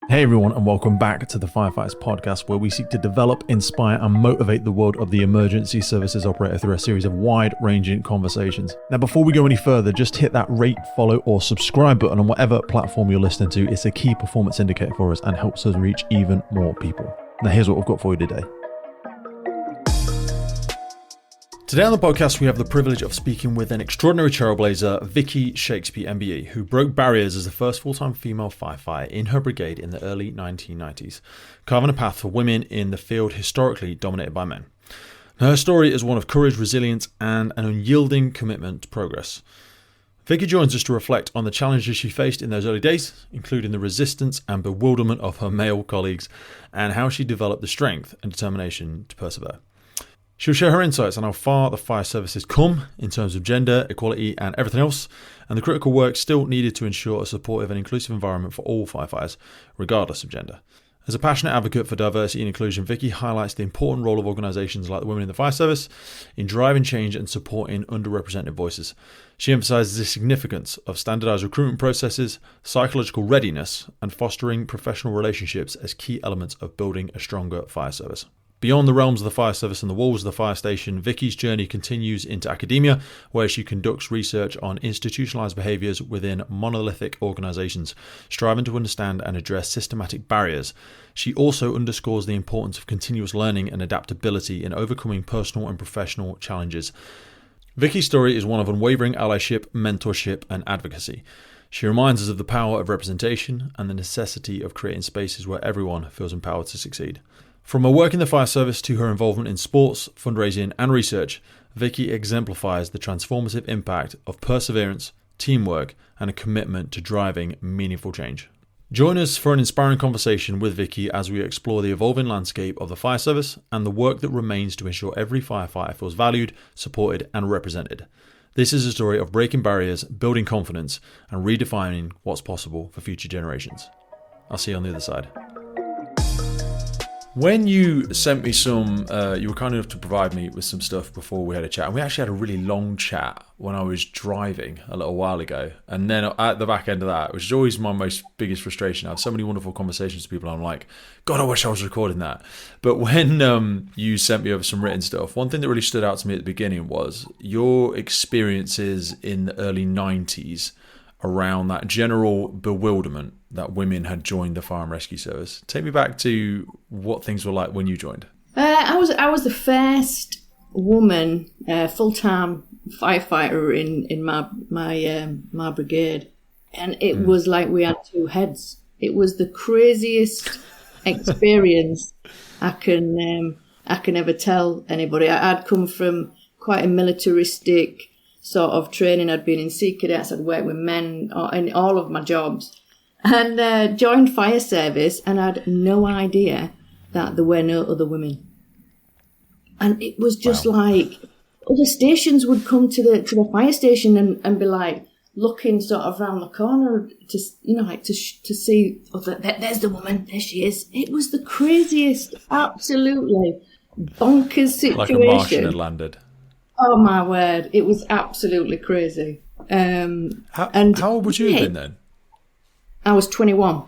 Hey everyone, and welcome back to the Firefighters podcast, where we seek to develop, inspire, and motivate the world of the emergency services operator through a series of wide-ranging conversations. Now, before we go any further, just hit that rate, follow, or subscribe button on whatever platform you're listening to. It's a key performance indicator for us and helps us reach even more people. Now, here's what we've got for you today. Today on the podcast, we have the privilege of speaking with an extraordinary trailblazer, Vicky Shakesby MBE, who broke barriers as the first full-time female firefighter in her brigade in the early 1990s, carving a path for women in the field historically dominated by men. Her story is one of courage, resilience, and an unyielding commitment to progress. Vicky joins us to reflect on the challenges she faced in those early days, including the resistance and bewilderment of her male colleagues, and how she developed the strength and determination to persevere. She'll share her insights on how far the fire service has come in terms of gender, equality, and everything else, and the critical work still needed to ensure a supportive and inclusive environment for all firefighters, regardless of gender. As a passionate advocate for diversity and inclusion, Vicky highlights the important role of organisations like the Women in the Fire Service in driving change and supporting underrepresented voices. She emphasises the significance of standardised recruitment processes, psychological readiness, and fostering professional relationships as key elements of building a stronger fire service. Beyond the realms of the fire service and the walls of the fire station, Vicky's journey continues into academia, where she conducts research on institutionalised behaviours within monolithic organisations, striving to understand and address systematic barriers. She also underscores the importance of continuous learning and adaptability in overcoming personal and professional challenges. Vicky's story is one of unwavering allyship, mentorship, and advocacy. She reminds us of the power of representation and the necessity of creating spaces where everyone feels empowered to succeed. From her work in the fire service to her involvement in sports, fundraising, and research, Vicky exemplifies the transformative impact of perseverance, teamwork, and a commitment to driving meaningful change. Join us for an inspiring conversation with Vicky as we explore the evolving landscape of the fire service and the work that remains to ensure every firefighter feels valued, supported, and represented. This is a story of breaking barriers, building confidence, and redefining what's possible for future generations. I'll see you on the other side. When you sent me some, you were kind enough to provide me with some stuff before we had a chat. And we actually had a really long chat when I was driving a little while ago. And then at the back end of that, which is always my biggest frustration, I have so many wonderful conversations with people. I'm like, God, I wish I was recording that. But when you sent me over some written stuff, one thing that really stood out to me at the beginning was your experiences in the early 90s around that general bewilderment that women had joined the fire and rescue service. Take me back to what things were like when you joined. I was the first woman full-time firefighter in my brigade, and it was like we had two heads. It was the craziest experience I can ever tell anybody. I'd come from quite a militaristic sort of training. I'd been in Sea Cadets, I'd worked with men in all of my jobs, and joined fire service, and I had no idea that there were no other women. And it was just like other stations would come to the fire station and be like looking sort of around the corner to to see, oh, there's the woman, there she is. It was the craziest, absolutely bonkers situation. Like a Martian had landed. Oh my word! It was absolutely crazy. How old would you have been then? I was 21.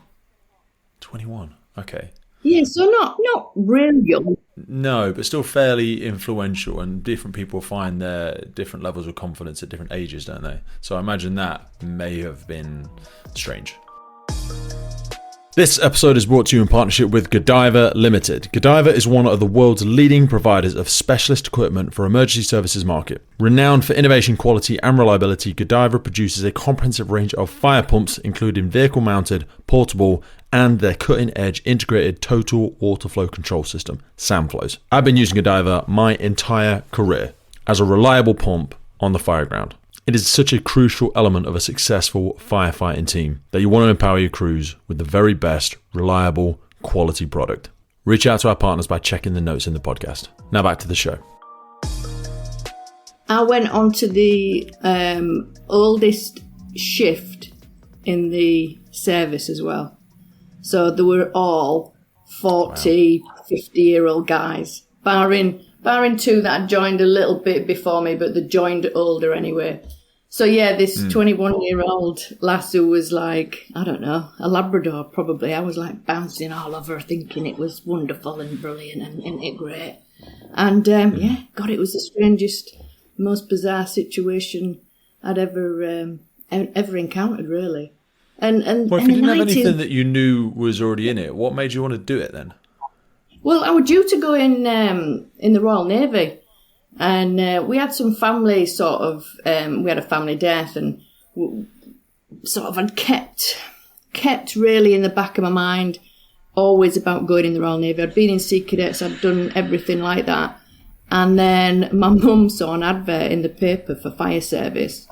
21. Okay. Yeah, so not really young. No, but still fairly influential, and different people find their different levels of confidence at different ages, don't they? So I imagine that may have been strange. This episode is brought to you in partnership with Godiva Limited. Godiva is one of the world's leading providers of specialist equipment for emergency services market. Renowned for innovation, quality and reliability, Godiva produces a comprehensive range of fire pumps, including vehicle-mounted, portable, and their cutting-edge integrated total water flow control system, SAMFlows. I've been using Godiva my entire career as a reliable pump on the fire ground. It is such a crucial element of a successful firefighting team that you want to empower your crews with the very best, reliable, quality product. Reach out to our partners by checking the notes in the podcast. Now back to the show. I went on to the oldest shift in the service as well. So they were all 40, 50-year-old guys, barring two that had joined a little bit before me, but they joined older anyway. So yeah, this 21-year-old lass who was like, I don't know, a Labrador probably. I was like bouncing all over, thinking it was wonderful and brilliant and isn't it great? And yeah, God, it was the strangest, most bizarre situation I'd ever encountered, really. And Well, if you didn't have anything that you knew was already in it, what made you want to do it then? Well, I was due to go in the Royal Navy. And we had some family sort of, we had a family death, and sort of I'd kept really in the back of my mind always about going in the Royal Navy. I'd been in Sea Cadets, I'd done everything like that. And then my mum saw an advert in the paper for fire service,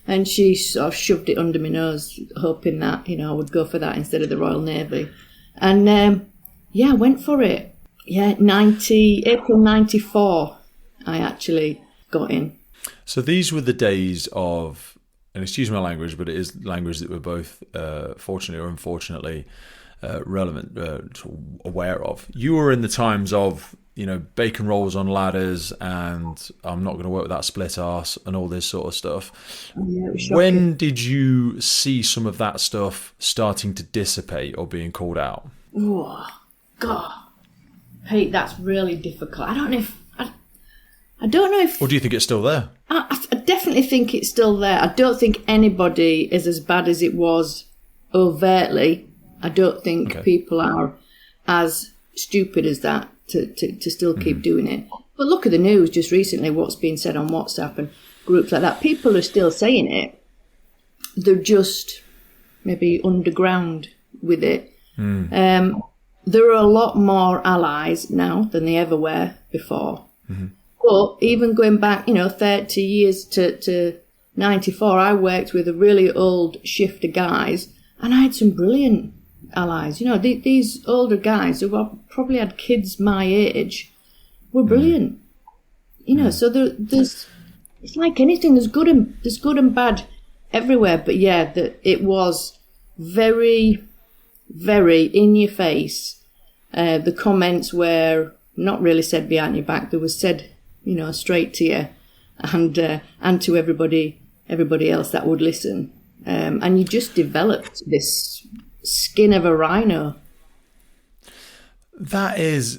and she sort of shoved it under my nose, hoping that, I would go for that instead of the Royal Navy. And yeah, I went for it. Yeah, April 94. I actually got in. So these were the days of, and excuse my language, but it is language that we're both fortunately or unfortunately relevant, aware of. You were in the times of, bacon rolls on ladders and I'm not going to work with that split arse and all this sort of stuff. Yeah, it was shocking. When did you see some of that stuff starting to dissipate or being called out? Oh, God. Pete, that's really difficult. I don't know if... Or do you think it's still there? I definitely think it's still there. I don't think anybody is as bad as it was overtly. I don't think people are as stupid as that to still keep doing it. But look at the news just recently, what's been said on WhatsApp and groups like that. People are still saying it. They're just maybe underground with it. There are a lot more allies now than there ever were before. But even going back, 30 years to 94, I worked with a really old shift of guys, and I had some brilliant allies. These older guys who probably had kids my age were brilliant. So there's, it's like anything. There's good and bad everywhere. But yeah, it was very, very in your face. The comments were not really said behind your back. They were said, straight to you, and to everybody else that would listen. And you just developed this skin of a rhino. That's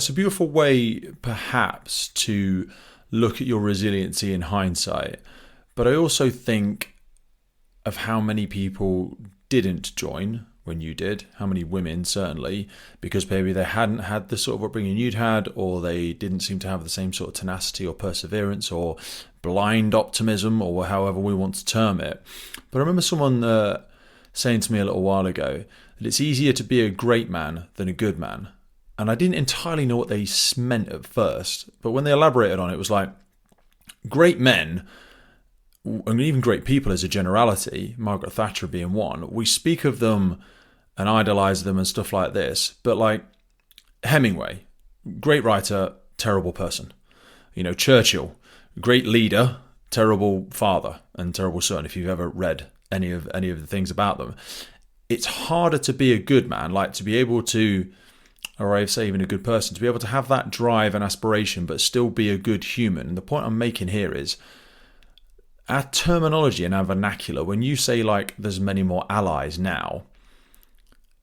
a beautiful way, perhaps, to look at your resiliency in hindsight. But I also think of how many people didn't join when you did, how many women certainly, because maybe they hadn't had the sort of upbringing you'd had, or they didn't seem to have the same sort of tenacity or perseverance or blind optimism, or however we want to term it. But I remember someone saying to me a little while ago that it's easier to be a great man than a good man. And I didn't entirely know what they meant at first, but when they elaborated on it, it was like, great men, and even great people as a generality, Margaret Thatcher being one, we speak of them and idolise them and stuff like this. But like Hemingway, great writer, terrible person. Churchill, great leader, terrible father and terrible son, if you've ever read any of the things about them. It's harder to be a good man, like to be able to, or I'd say even a good person, to be able to have that drive and aspiration but still be a good human. And the point I'm making here is, our terminology and our vernacular, when you say like there's many more allies now,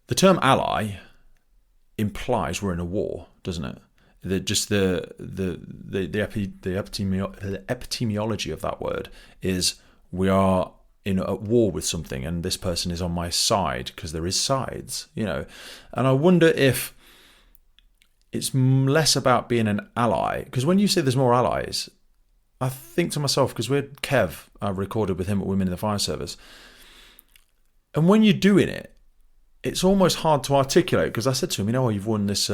the term ally implies we're in a war, doesn't it? The epidemiology of that word is we are in a war with something, and this person is on my side, because there is sides, And I wonder if it's less about being an ally, because when you say there's more allies, I think to myself, because I recorded with him at Women in the Fire Service, and when you're doing it, it's almost hard to articulate, because I said to him, you've won this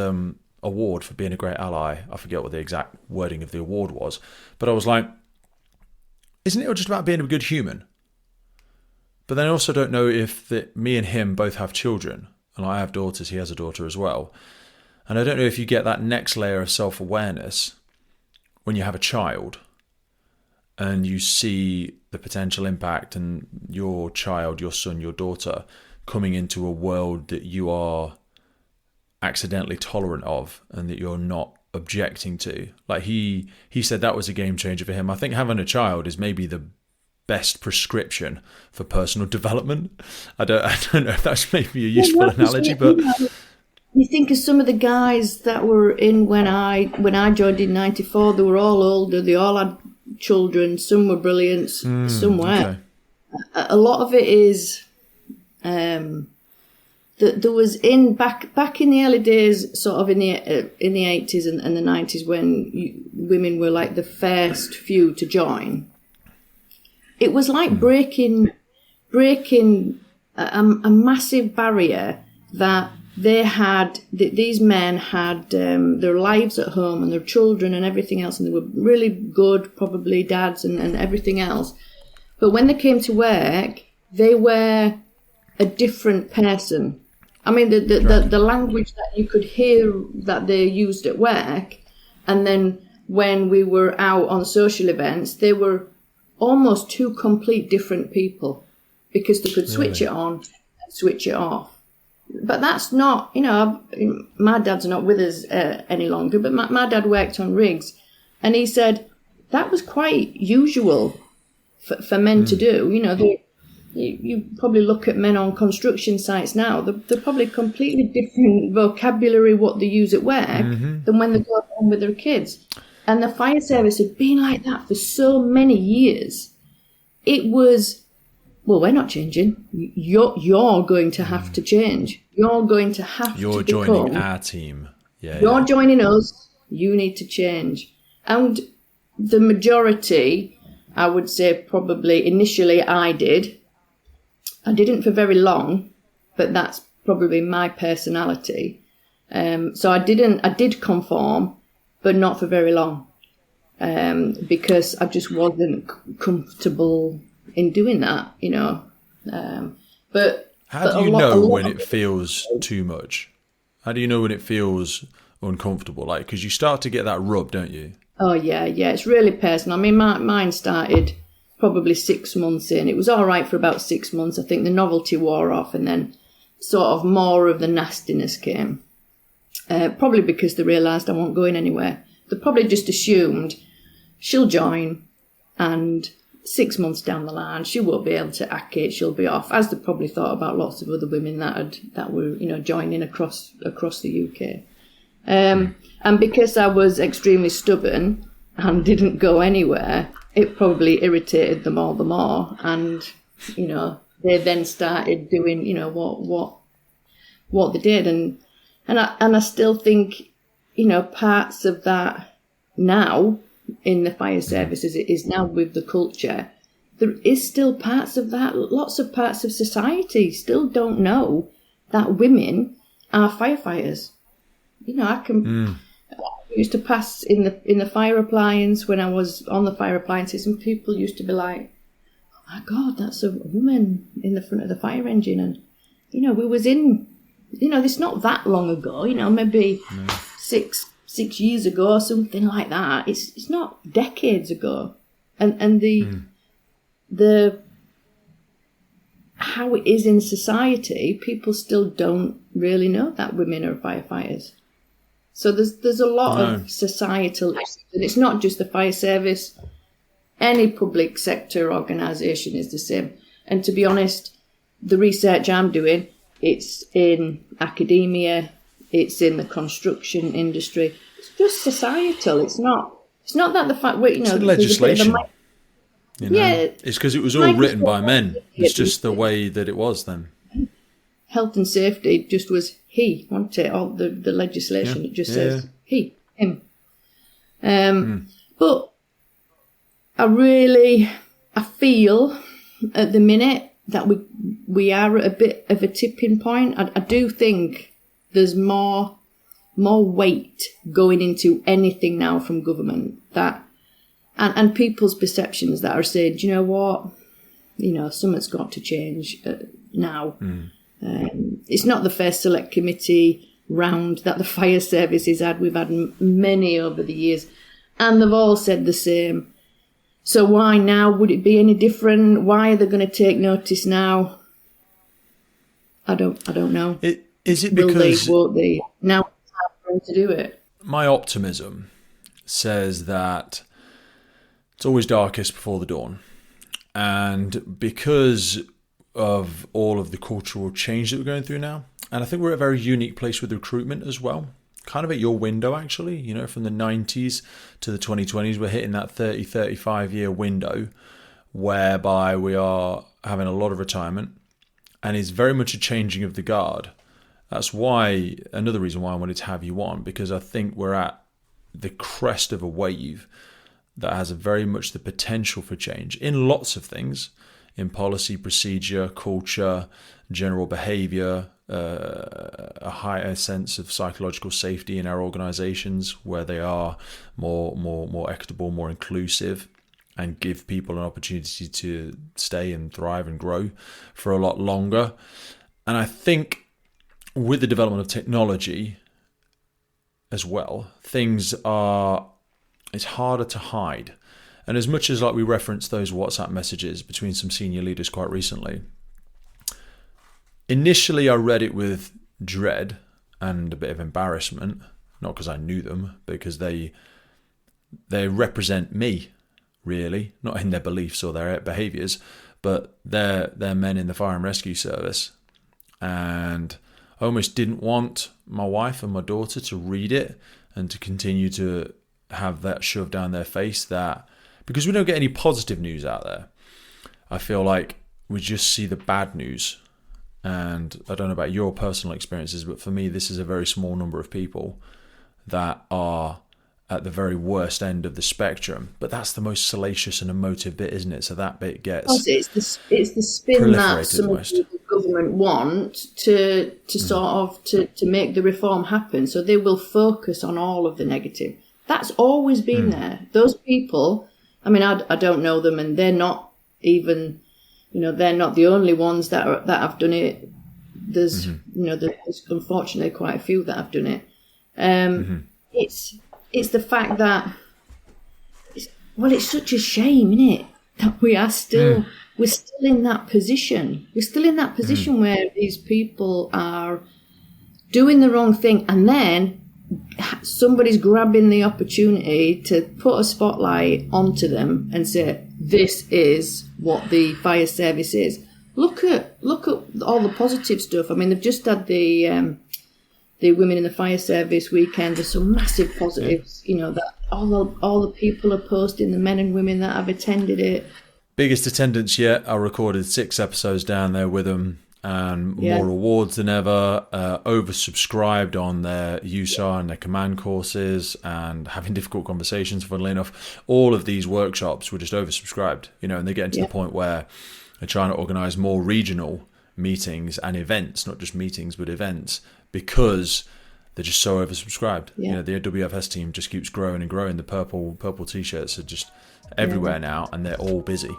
award for being a great ally. I forget what the exact wording of the award was, but I was like, isn't it just about being a good human? But then I also don't know if me and him both have children, and I have daughters, he has a daughter as well. And I don't know if you get that next layer of self-awareness when you have a child and you see the potential impact, and your child, your son, your daughter coming into a world that you are accidentally tolerant of and that you're not objecting to. Like he said that was a game changer for him. I think having a child is maybe the best prescription for personal development. I don't know if that's maybe a useful analogy, but you think of some of the guys that were in when I joined in '94. They were all older. They all had children. Some were brilliant. Some weren't. Okay. A lot of it is that there was back in the early days, sort of in the 80s and the 90s, when women were like the first few to join. It was like breaking a massive barrier that these men had their lives at home and their children and everything else, and they were really good, probably dads and everything else. But when they came to work, they were a different person. I mean, the language that you could hear that they used at work, and then when we were out on social events, they were almost two complete different people, because they could switch it on and switch it off. But that's not, my dad's not with us any longer, but my dad worked on rigs, and he said that was quite usual for men to do. You probably look at men on construction sites now, they're probably completely different vocabulary what they use at work than when they go home with their kids. And the fire service had been like that for so many years. It was, well, we're not changing. You're going to have to change. You're going to have You're to become. joining our team. You're joining us. You need to change. And the majority, I would say probably initially I did. I didn't for very long, but that's probably my personality. So I did conform, but not for very long, because I just wasn't comfortable in doing that, But how do you know when it feels too much? How do you know when it feels uncomfortable? Like, because you start to get that rub, don't you? Oh yeah, it's really personal. I mean, mine started probably 6 months in. It was all right for about 6 months. I think the novelty wore off, and then sort of more of the nastiness came. Probably because they realised I wasn't going anywhere. They probably just assumed she'll join, and 6 months down the line she won't be able to hack it. She'll be off, as they probably thought about lots of other women that were joining across the UK. And because I was extremely stubborn and didn't go anywhere, it probably irritated them all the more, and they then started doing what they did, and I still think parts of that now in the fire service as it is now with the culture. There is still parts of that. Lots of parts of society still don't know that women are firefighters. I used to pass in the fire appliance when I was on the fire appliances, and people used to be like, "Oh my God, that's a woman in the front of the fire engine." And we was in, it's not that long ago. Maybe 6 years ago or something like that. It's not decades ago, and the how it is in society, people still don't really know that women are firefighters. So there's a lot of societal issues, and it's not just the fire service. Any public sector organisation is the same. And to be honest, the research I'm doing, it's in academia, it's in the construction industry. It's just societal. It's not that the fact it's the legislation. It's because it was all written by men. It's just the way that it was then. Health and safety just was he, wasn't it? All the legislation, it just says he, him. But I feel at the minute that we are at a bit of a tipping point. I do think there's more weight going into anything now from government and people's perceptions that are saying, do you know what? Something's got to change now. It's not the first select committee round that the fire service has had. We've had many over the years, and they've all said the same. So why now? Would it be any different? Why are they going to take notice now? I don't know. Is it Will because they, won't they? Now it's time for them to do it. My optimism says that it's always darkest before the dawn. And because of all of the cultural change that we're going through now, and I think we're at a very unique place with recruitment as well, kind of at your window actually, from the 90s to the 2020s, we're hitting that 35 year window whereby we are having a lot of retirement, and it's very much a changing of the guard. That's why, another reason why I wanted to have you on, because I think we're at the crest of a wave that has very much the potential for change in lots of things, in policy, procedure, culture, general behavior, a higher sense of psychological safety in our organizations where they are more equitable, more inclusive, and give people an opportunity to stay and thrive and grow for a lot longer. And I think with the development of technology as well, it's harder to hide. And as much as like we referenced those WhatsApp messages between some senior leaders quite recently, initially I read it with dread and a bit of embarrassment, not because I knew them, but because they represent me, really, not in their beliefs or their behaviours, but they're men in the fire and rescue service. And I almost didn't want my wife and my daughter to read it and to continue to have that shoved down their face, that because we don't get any positive news out there, I feel like we just see the bad news. And I don't know about your personal experiences, but for me, this is a very small number of people that are at the very worst end of the spectrum. But that's the most salacious and emotive bit, isn't it? So that bit gets it's the spin that some of the government want to sort of to make the reform happen. So they will focus on all of the negative. That's always been there. Those people, I mean, I don't know them, and they're not even, they're not the only ones that have done it. There's, there's unfortunately quite a few that have done it. It's the fact that, it's such a shame, isn't it, that we're still in that position. We're still in that position where these people are doing the wrong thing, and then somebody's grabbing the opportunity to put a spotlight onto them and say, this is what the fire service is. Look at all the positive stuff. I mean, they've just had the Women in the Fire Service weekend. There's some massive positives, that all the people are posting, the men and women that have attended it. Biggest attendance yet. I recorded 6 episodes down there with them, and more awards than ever, oversubscribed on their USAR and their command courses, and having difficult conversations, funnily enough. All of these workshops were just oversubscribed, and they're getting to the point where they're trying to organise more regional meetings and events, not just meetings, but events, because they're just so oversubscribed. The WFS team just keeps growing and growing. The purple T-shirts are just everywhere now, and they're all busy.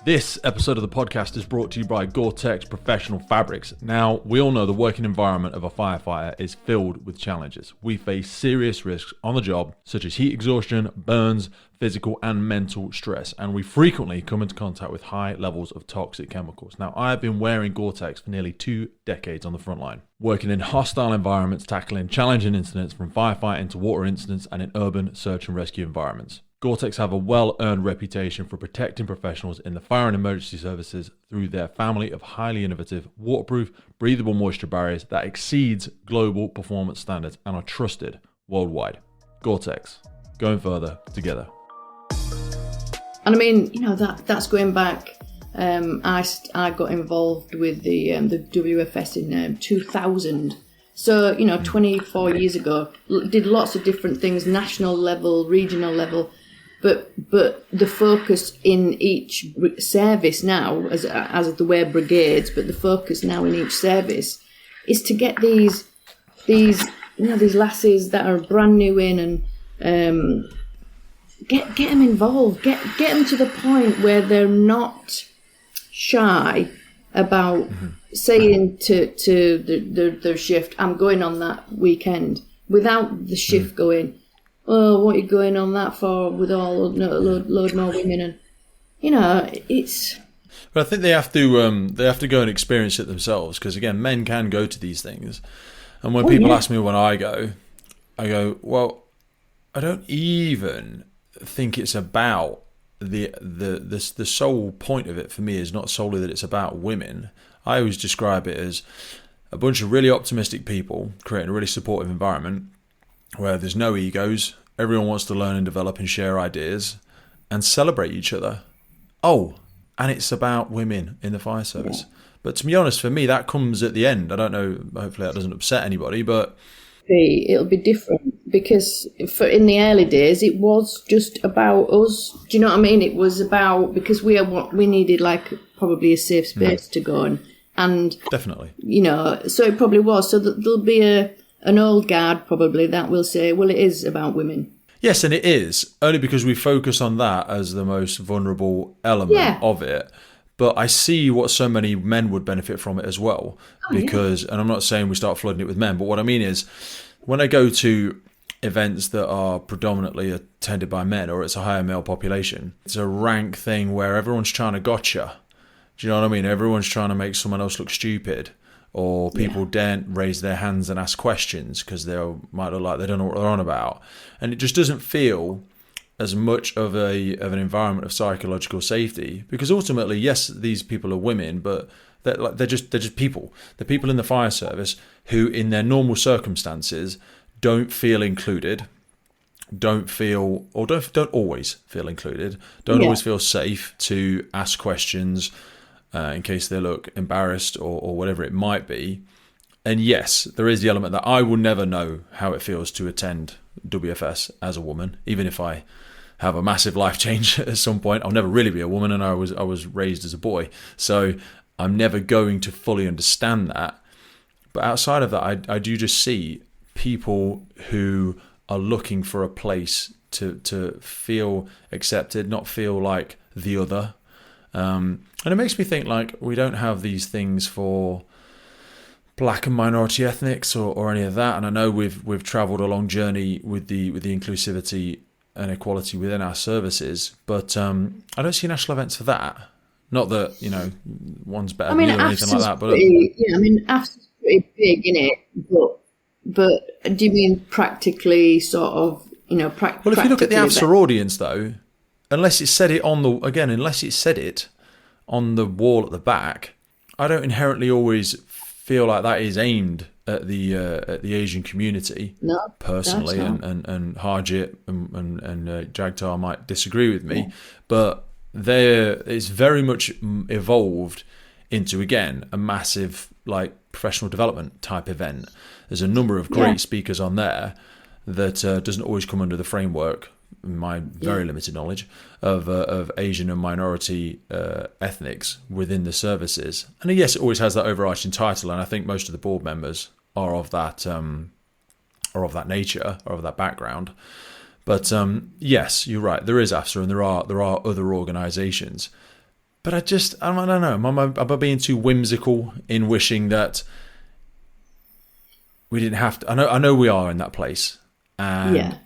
This episode of the podcast is brought to you by Gore-Tex Professional Fabrics. Now, we all know the working environment of a firefighter is filled with challenges. We face serious risks on the job, such as heat exhaustion, burns, physical and mental stress, and we frequently come into contact with high levels of toxic chemicals. Now, I have been wearing Gore-Tex for nearly 2 decades on the front line, working in hostile environments, tackling challenging incidents from firefighting to water incidents, and in urban search and rescue environments. Gore-Tex have a well-earned reputation for protecting professionals in the fire and emergency services through their family of highly innovative, waterproof, breathable moisture barriers that exceeds global performance standards and are trusted worldwide. Gore-Tex, going further together. And I mean, that's going back. I got involved with the WFS in 2000. So, 24 years ago, did lots of different things, national level, regional level. But the focus in each service now, as the word brigades, but the focus now in each service is to get these lasses that are brand new in, and get them involved, get them to the point where they're not shy about saying to their shift, I'm going on that weekend, without the shift going, oh, what are you going on that for with all load more women? And it's. But I think they have to go and experience it themselves, because again, men can go to these things, and when people ask me when I go, well, I don't even think it's about the sole point of it for me is not solely that it's about women. I always describe it as a bunch of really optimistic people creating a really supportive environment where there's no egos. Everyone wants to learn and develop and share ideas and celebrate each other. Oh, and it's about women in the fire service. Yeah. But to be honest, for me, that comes at the end. I don't know, hopefully that doesn't upset anybody, but... It'll be different because in the early days, it was just about us. Do you know what I mean? It was about, because we needed like probably a safe space to go and definitely, you know, so it probably was. So there'll be an old guard probably that will say, well, it is about women. Yes, and it is, only because we focus on that as the most vulnerable element of it. But I see what so many men would benefit from it as well. Because, and I'm not saying we start flooding it with men, but what I mean is when I go to events that are predominantly attended by men or it's a higher male population, it's a rank thing where everyone's trying to gotcha. Do you know what I mean? Everyone's trying to make someone else look stupid, or people daren't raise their hands and ask questions because they might look like they don't know what they're on about. And it just doesn't feel as much of an environment of psychological safety, because ultimately, yes, these people are women, but they're just people. They're people in the fire service who, in their normal circumstances, don't feel included, don't always feel included, don't always feel safe to ask questions in case they look embarrassed or whatever it might be. And yes, there is the element that I will never know how it feels to attend WFS as a woman, even if I have a massive life change at some point. I'll never really be a woman, and I was raised as a boy, so I'm never going to fully understand that. But outside of that, I do just see people who are looking for a place to feel accepted, not feel like the other. And it makes me think, like, we don't have these things for black and minority ethnics or any of that. And I know we've travelled a long journey with the inclusivity and equality within our services, but I don't see national events for that. Not that, you know, one's better than the other or anything like that. But AFT's pretty big, isn't it? But do you mean practically sort of, you know, Well, if you look at the AFSA audience, though, unless it said it on the wall at the back, I don't inherently always feel like that is aimed at the Asian community. No, personally, and Harjit and Jagtar might disagree with me, but it's very much evolved into, again, a massive like professional development type event. There's a number of great speakers on there that doesn't always come under the framework, in my very limited knowledge, of Asian and minority ethnics within the services. And yes, it always has that overarching title, and I think most of the board members are of that nature, or of that background. But yes, you're right. There is AFSA, and there are other organisations. But I don't know. Am I being too whimsical in wishing that we didn't have to? I know we are in that place, and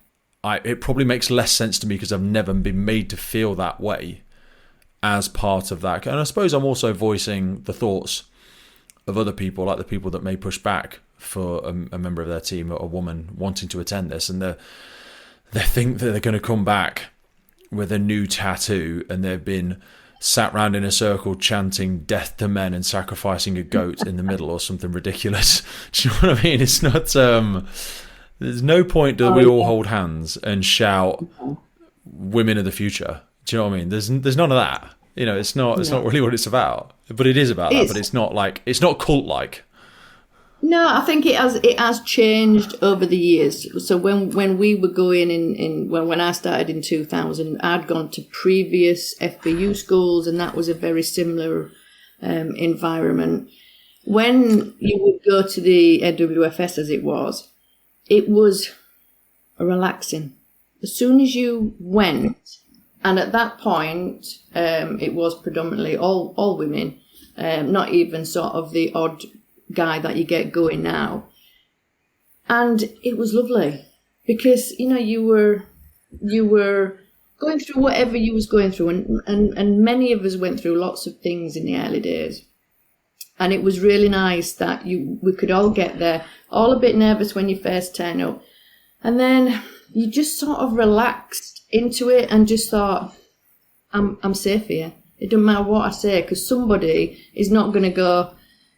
it probably makes less sense to me because I've never been made to feel that way as part of that. And I suppose I'm also voicing the thoughts of other people, like the people that may push back for a member of their team, or a woman wanting to attend this, and they think that they're going to come back with a new tattoo, and they've been sat round in a circle chanting death to men and sacrificing a goat in the middle or something ridiculous. Do you know what I mean? It's not... there's no point that we all hold hands and shout women of the future. Do you know what I mean? There's none of that. You know, it's not really what it's about. But it is about that, but it's not cult-like. No, I think it has changed over the years. So when we were going when I started in 2000, I'd gone to previous FBU schools, and that was a very similar environment. When you would go to the WFS, as it was relaxing. As soon as you went, and at that point, it was predominantly all women, not even sort of the odd guy that you get going now. And it was lovely because, you know, you were going through whatever you was going through, and many of us went through lots of things in the early days. And it was really nice that we could all get there, all a bit nervous when you first turn up. And then you just sort of relaxed into it and just thought, I'm safe here. It doesn't matter what I say, because somebody is not going to go,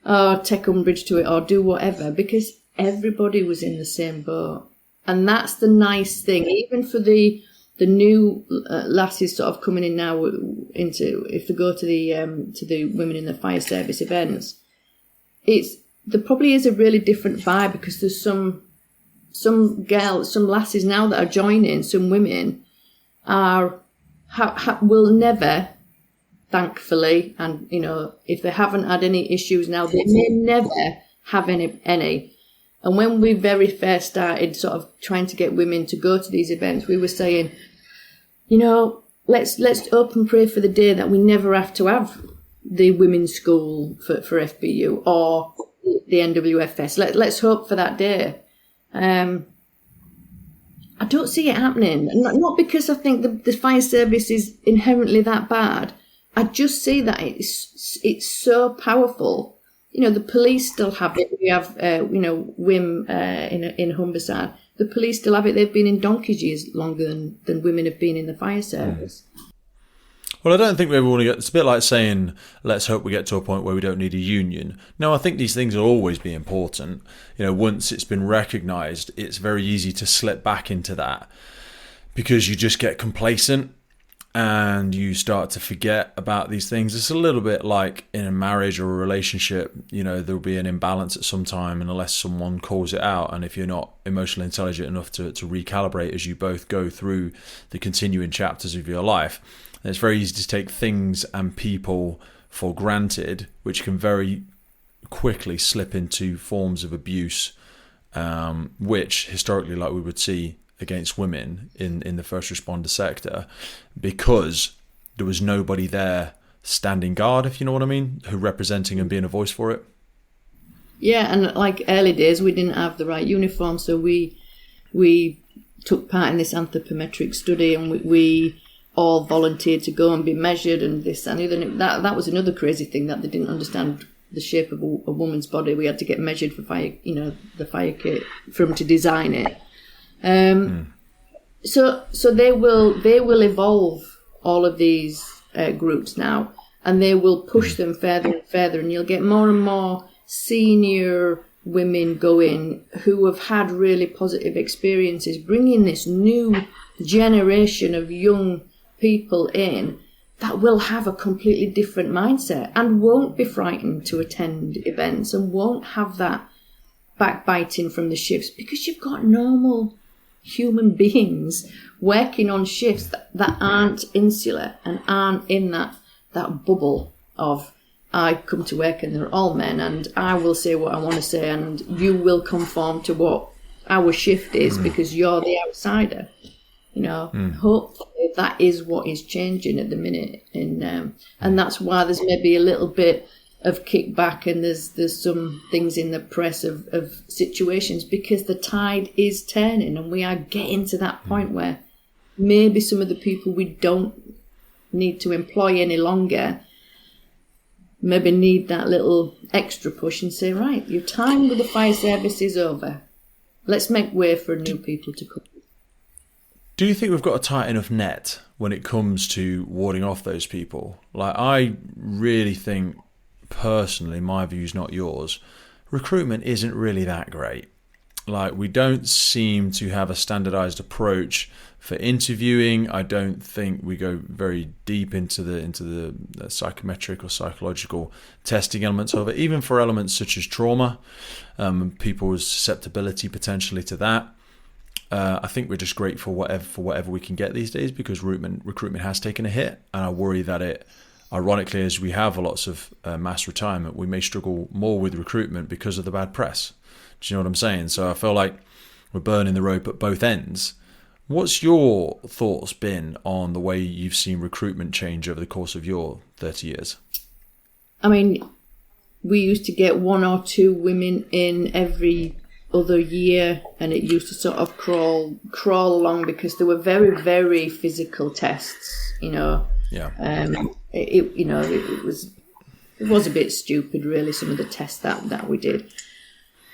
oh, take umbrage to it or do whatever, because everybody was in the same boat. And that's the nice thing, even for the new lasses sort of coming in now into, if they go to the women in the fire service events, there probably is a really different vibe, because there's some girls, some lasses now that are joining, some women will never, thankfully, and if they haven't had any issues now, they may never have any. And when we very first started sort of trying to get women to go to these events, we were saying, let's hope and pray for the day that we never have to have the women's school for FBU or the NWFS. Let's hope for that day. I don't see it happening. Not because I think the fire service is inherently that bad. I just see that it's so powerful. The police still have it. We have, WIM in Humberside. The police still have it. They've been in donkey's years longer than women have been in the fire service. Well, I don't think we ever want to get... It's a bit like saying, let's hope we get to a point where we don't need a union. No, I think these things will always be important. Once it's been recognised, it's very easy to slip back into that, because you just get complacent and you start to forget about these things. It's a little bit like in a marriage or a relationship, there'll be an imbalance at some time, and unless someone calls it out, and if you're not emotionally intelligent enough to recalibrate as you both go through the continuing chapters of your life, then it's very easy to take things and people for granted, which can very quickly slip into forms of abuse, which historically, like we would see against women in the first responder sector, because there was nobody there standing guard, if you know what I mean, who representing and being a voice for it. Yeah, and like early days, we didn't have the right uniform, so we took part in this anthropometric study, and we all volunteered to go and be measured, and this and the other. That was another crazy thing, that they didn't understand the shape of a woman's body. We had to get measured for fire, the fire kit, for them to design it. So they will evolve all of these groups now, and they will push them further and further, and you'll get more and more senior women going who have had really positive experiences, bringing this new generation of young people in that will have a completely different mindset and won't be frightened to attend events and won't have that backbiting from the shifts, because you've got normal human beings working on shifts that aren't insular and aren't in that bubble of, I come to work and they're all men and I will say what I want to say and you will conform to what our shift is because you're the outsider. Hopefully that is what is changing at the minute, and that's why there's maybe a little bit of kickback, and there's some things in the press of situations, because the tide is turning and we are getting to that point where maybe some of the people we don't need to employ any longer maybe need that little extra push and say, right, your time with the fire service is over. Let's make way for new people to come. Do you think we've got a tight enough net when it comes to warding off those people? Like, I really think, personally, my view is not yours, recruitment isn't really that great. Like, we don't seem to have a standardized approach for interviewing. I don't think we go very deep into the psychometric or psychological testing elements of it, even for elements such as trauma, people's susceptibility potentially to that. I think we're just grateful for whatever we can get these days, because recruitment has taken a hit, and I worry that it, ironically, as we have lots of mass retirement, we may struggle more with recruitment because of the bad press. Do you know what I'm saying? So I feel like we're burning the rope at both ends. What's your thoughts been on the way you've seen recruitment change over the course of your 30 years? I mean, we used to get 1 or 2 women in every other year, and it used to sort of crawl along, because there were very, very physical tests, Yeah. It was a bit stupid, really, some of the tests that we did.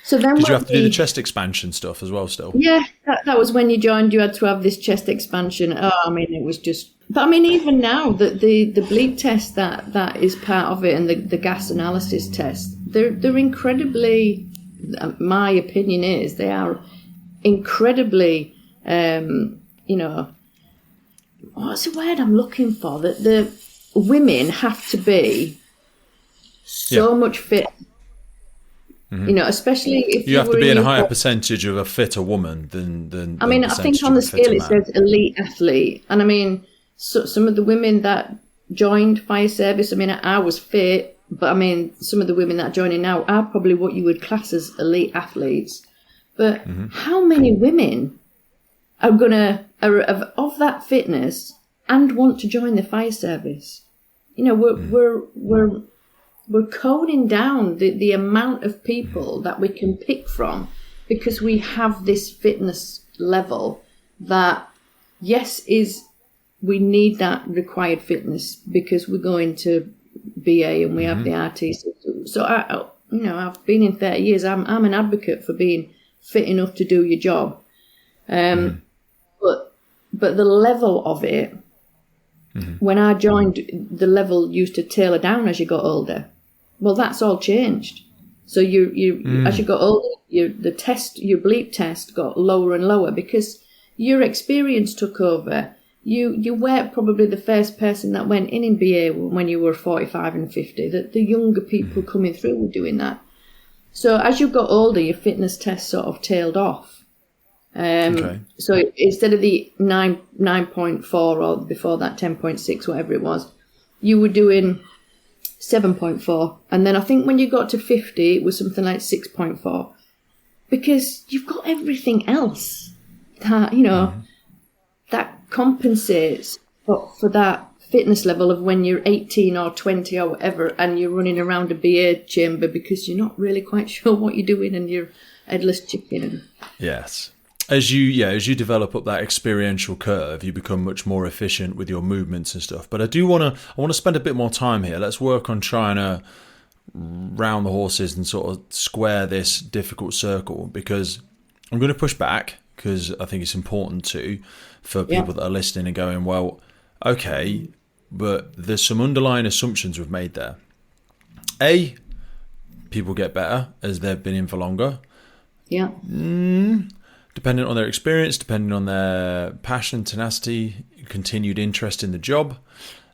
So then Did you have to do the chest expansion stuff as well still? Yeah, that was when you joined. You had to have this chest expansion. Oh, I mean, it was just... But I mean, even now, the bleep test that is part of it, and the gas analysis test, they're incredibly... My opinion is they are incredibly, what's the word I'm looking for? That the women have to be so much fit. Mm-hmm. Especially if you have to be in a higher percentage of a fitter woman than I mean, I think on the scale it says elite athlete, and I mean, so some of the women that joined fire service, I mean, I was fit, but I mean, some of the women that are joining now are probably what you would class as elite athletes. But how many women are of that fitness and want to join the fire service? We're coning down the amount of people that we can pick from, because we have this fitness level that, yes, we need that required fitness because we're going to BA and we have the RT. So I've been in 30 years. I'm an advocate for being fit enough to do your job. But the level of it, when I joined, the level used to tailor down as you got older. Well, that's all changed. So you as you got older, your bleep test got lower and lower because your experience took over. You weren't probably the first person that went in BA when you were 45 and 50. That the younger people coming through were doing that. So as you got older, your fitness test sort of tailed off. So instead of the 9.4 or before that 10.6, whatever it was, you were doing 7.4, and then I think when you got to 50 it was something like 6.4, because you've got everything else that that compensates for that fitness level of when you're 18 or 20 or whatever, and you're running around a BA chamber because you're not really quite sure what you're doing and you're headless chicken. Yes. As you develop up that experiential curve, you become much more efficient with your movements and stuff. But I want to spend a bit more time here. Let's work on trying to round the horses and sort of square this difficult circle, because I'm going to push back, because I think it's important for people that are listening and going, well, okay, but there's some underlying assumptions we've made there. A, people get better as they've been in for longer. Yeah. Depending on their experience, depending on their passion, tenacity, continued interest in the job,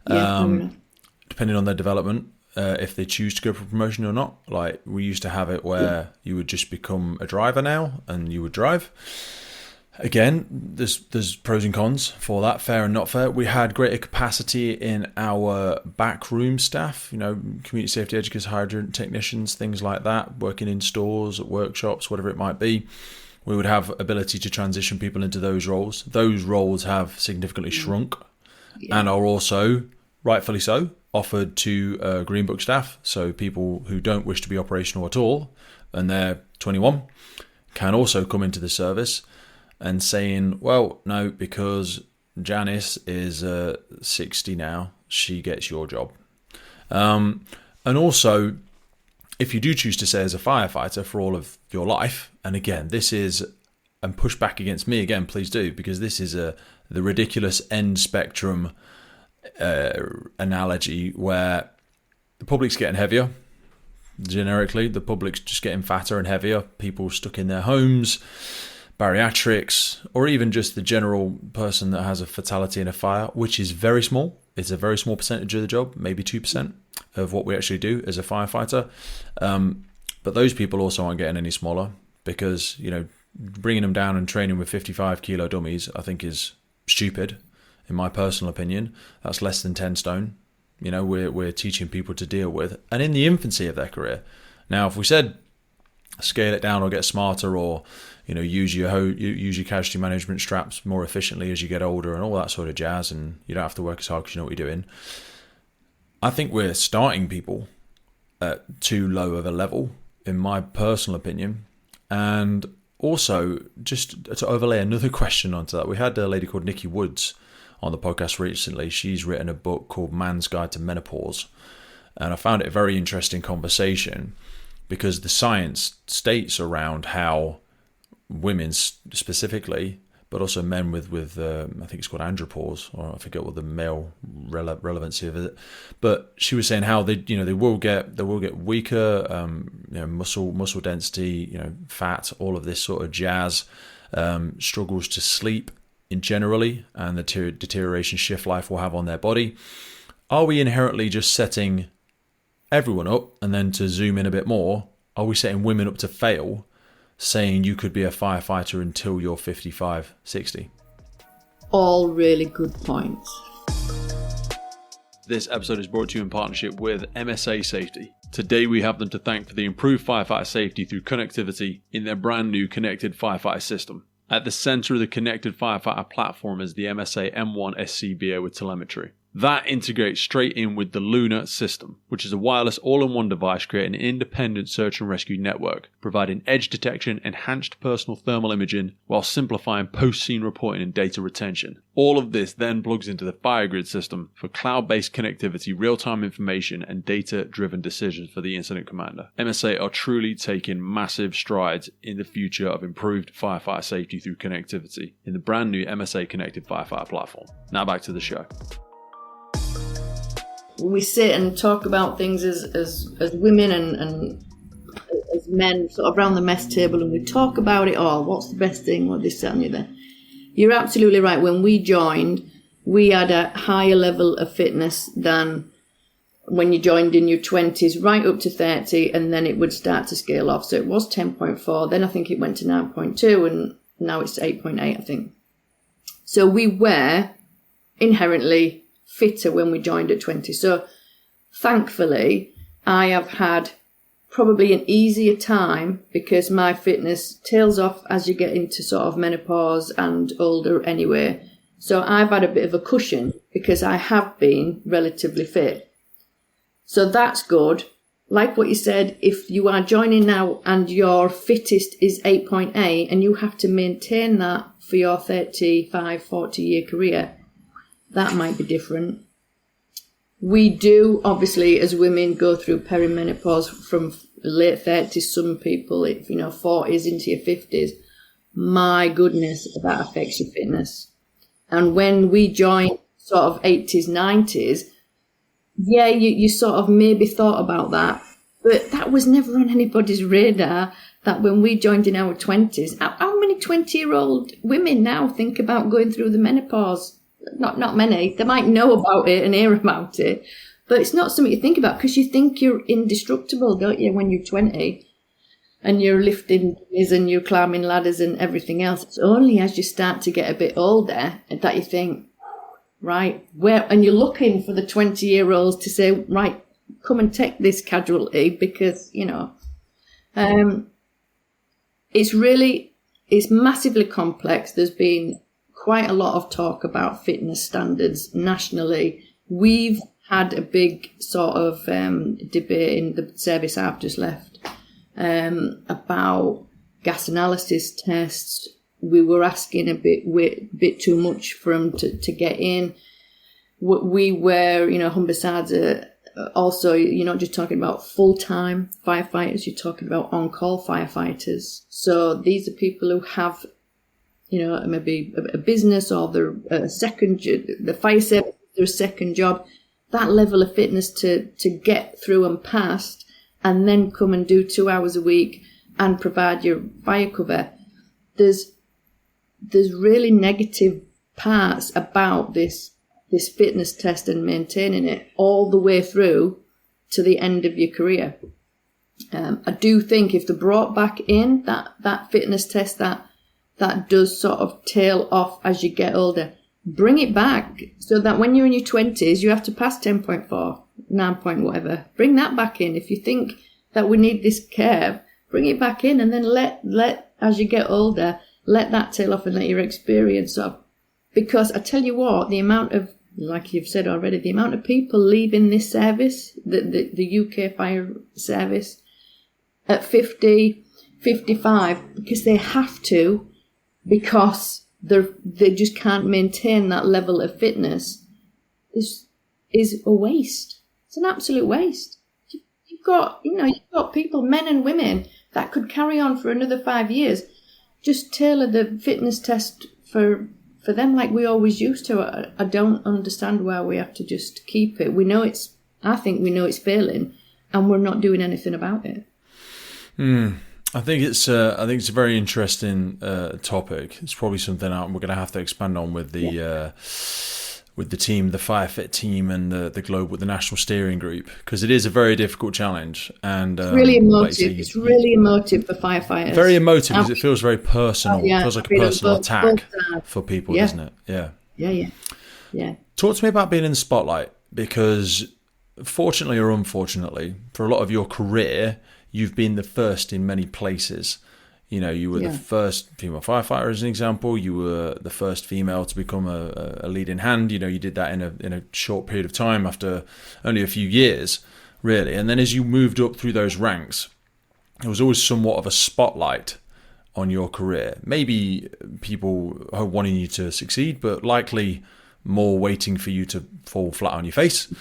depending on their development, if they choose to go for promotion or not. Like, we used to have it where you would just become a driver now and you would drive. Again, there's pros and cons for that, fair and not fair. We had greater capacity in our backroom staff, community safety educators, hydrant technicians, things like that, working in stores, at workshops, whatever it might be. We would have ability to transition people into those roles. Those roles have significantly shrunk and are also, rightfully so, offered to Green Book staff. So people who don't wish to be operational at all and they're 21 can also come into the service and saying, well, no, because Janice is 60 now, she gets your job. And also, if you do choose to stay as a firefighter for all of your life, and again, this is, and push back against me again, please do, because this is the ridiculous end spectrum analogy where the public's getting heavier. Generically, the public's just getting fatter and heavier. People stuck in their homes, bariatrics, or even just the general person that has a fatality in a fire, which is very small. It's a very small percentage of the job, maybe 2% of what we actually do as a firefighter. But those people also aren't getting any smaller, because, bringing them down and training with 55 kilo dummies, I think is stupid, in my personal opinion. That's less than 10 stone. We're teaching people to deal with, and in the infancy of their career. Now, if we said scale it down or get smarter, or use your casualty management straps more efficiently as you get older and all that sort of jazz, and you don't have to work as hard because you know what you're doing, I think we're starting people at too low of a level, in my personal opinion. And also, just to overlay another question onto that, we had a lady called Nikki Woods on the podcast recently. She's written a book called Man's Guide to Menopause, and I found it a very interesting conversation, because the science states around how women specifically, but also men with I think it's called andropause, or I forget what the male relevancy of it. But she was saying how they will get weaker, muscle density, fat, all of this sort of jazz, struggles to sleep in generally, and the deterioration shift life will have on their body. Are we inherently just setting everyone up? And then to zoom in a bit more, are we setting women up to fail, saying you could be a firefighter until you're 55, 60? All really good points. This episode is brought to you in partnership with MSA Safety. Today we have them to thank for the improved firefighter safety through connectivity in their brand new connected firefighter system. At the center of the connected firefighter platform is the MSA M1 SCBA with telemetry. That integrates straight in with the Luna system, which is a wireless all-in-one device creating an independent search and rescue network, providing edge detection, enhanced personal thermal imaging, while simplifying post-scene reporting and data retention. All of this then plugs into the FireGrid system for cloud-based connectivity, real-time information, and data-driven decisions for the incident commander. MSA are truly taking massive strides in the future of improved firefighter safety through connectivity in the brand new MSA Connected Firefighter platform. Now back to the show. We sit and talk about things as women and as men, sort of around the mess table, and we talk about it all. What's the best thing? What this, that, and the other. You're absolutely right. When we joined, we had a higher level of fitness than when you joined in your 20s, right up to 30, and then it would start to scale off. So it was 10.4, then I think it went to 9.2, and now it's 8.8, I think. So we were inherently fitter when we joined at 20. So thankfully, I have had probably an easier time because my fitness tails off as you get into sort of menopause and older anyway. So I've had a bit of a cushion because I have been relatively fit. So that's good. Like what you said, if you are joining now and your fittest is 8.8 and you have to maintain that for your 35, 40-year career, that might be different. We do, obviously, as women, go through perimenopause from late 30s, some people, 40s into your 50s. My goodness, that affects your fitness. And when we joined sort of 80s, 90s, yeah, you sort of maybe thought about that, but that was never on anybody's radar, that when we joined in our 20s, how many 20-year-old women now think about going through the menopause? Not many. They might know about it and hear about it, but it's not something you think about because you think you're indestructible, don't you, when you're 20 and you're lifting and you're climbing ladders and everything else. It's only as you start to get a bit older that you think, right, and you're looking for the 20-year-olds to say, right, come and take this casualty because, it's massively complex. There's been quite a lot of talk about fitness standards nationally. We've had a big sort of debate in the service I've just left about gas analysis tests. We were asking a bit too much for them to get in. We were, Humbersards are also, you're not just talking about full-time firefighters, you're talking about on-call firefighters. So these are people who have maybe a business or their the fire service, their second job, that level of fitness to get through and past and then come and do 2 hours a week and provide your fire cover. There's really negative parts about this fitness test and maintaining it all the way through to the end of your career. I do think if they brought back in that fitness test that does sort of tail off as you get older, bring it back so that when you're in your 20s, you have to pass 10.4, 9 point whatever. Bring that back in. If you think that we need this curve, bring it back in and then let as you get older, let that tail off and let your experience sort of, because I tell you what, the amount of, like you've said already, the amount of people leaving this service, the UK fire service at 50, 55, because they have to, because they just can't maintain that level of fitness, is a waste. It's an absolute waste. You've got people, men and women, that could carry on for another 5 years. Just tailor the fitness test for them like we always used to. I don't understand why we have to just keep it. I think we know it's failing, and we're not doing anything about it. I think it's a very interesting topic. It's probably something we're going to have to expand on with the team, the FireFit team, and the national steering group, because it is a very difficult challenge, and it's really emotive. It's really emotive for firefighters. Very emotive because it feels very personal. It feels like a personal attack for people, doesn't it? Yeah. Talk to me about being in the spotlight, because fortunately or unfortunately, for a lot of your career, you've been the first in many places. You know, you were the first female firefighter, as an example. You were the first female to become a leading hand. You know, you did that in a short period of time after only a few years, really. And then as you moved up through those ranks, there was always somewhat of a spotlight on your career. Maybe people are wanting you to succeed, but likely more waiting for you to fall flat on your face.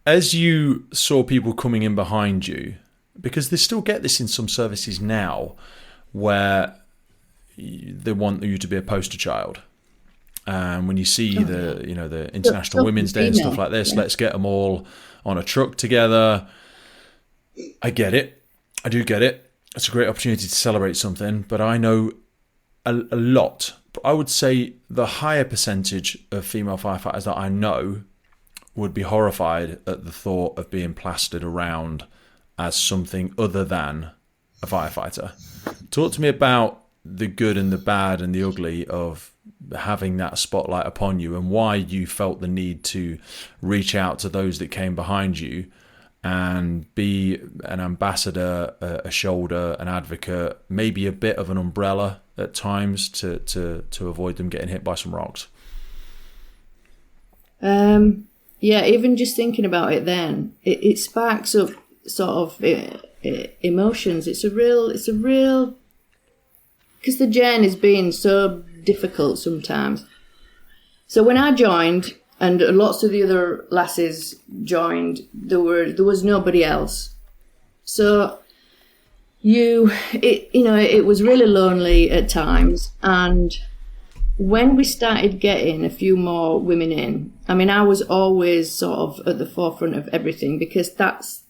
As you saw people coming in behind you, because they still get this in some services now, where they want you to be a poster child. And when you see the International Women's Day and stuff like this, let's get them all on a truck together. I get it. I do get it. It's a great opportunity to celebrate something, but I know a lot. I would say the higher percentage of female firefighters that I know would be horrified at the thought of being plastered around as something other than a firefighter. Talk to me about the good and the bad and the ugly of having that spotlight upon you, and why you felt the need to reach out to those that came behind you and be an ambassador, a shoulder, an advocate, maybe a bit of an umbrella at times to avoid them getting hit by some rocks. Even just thinking about it then, it sparks up sort of emotions. It's a real, because the journey has been so difficult sometimes. So when I joined, and lots of the other lasses joined, there was nobody else. So it was really lonely at times. And when we started getting a few more women in, I mean, I was always sort of at the forefront of everything, because that's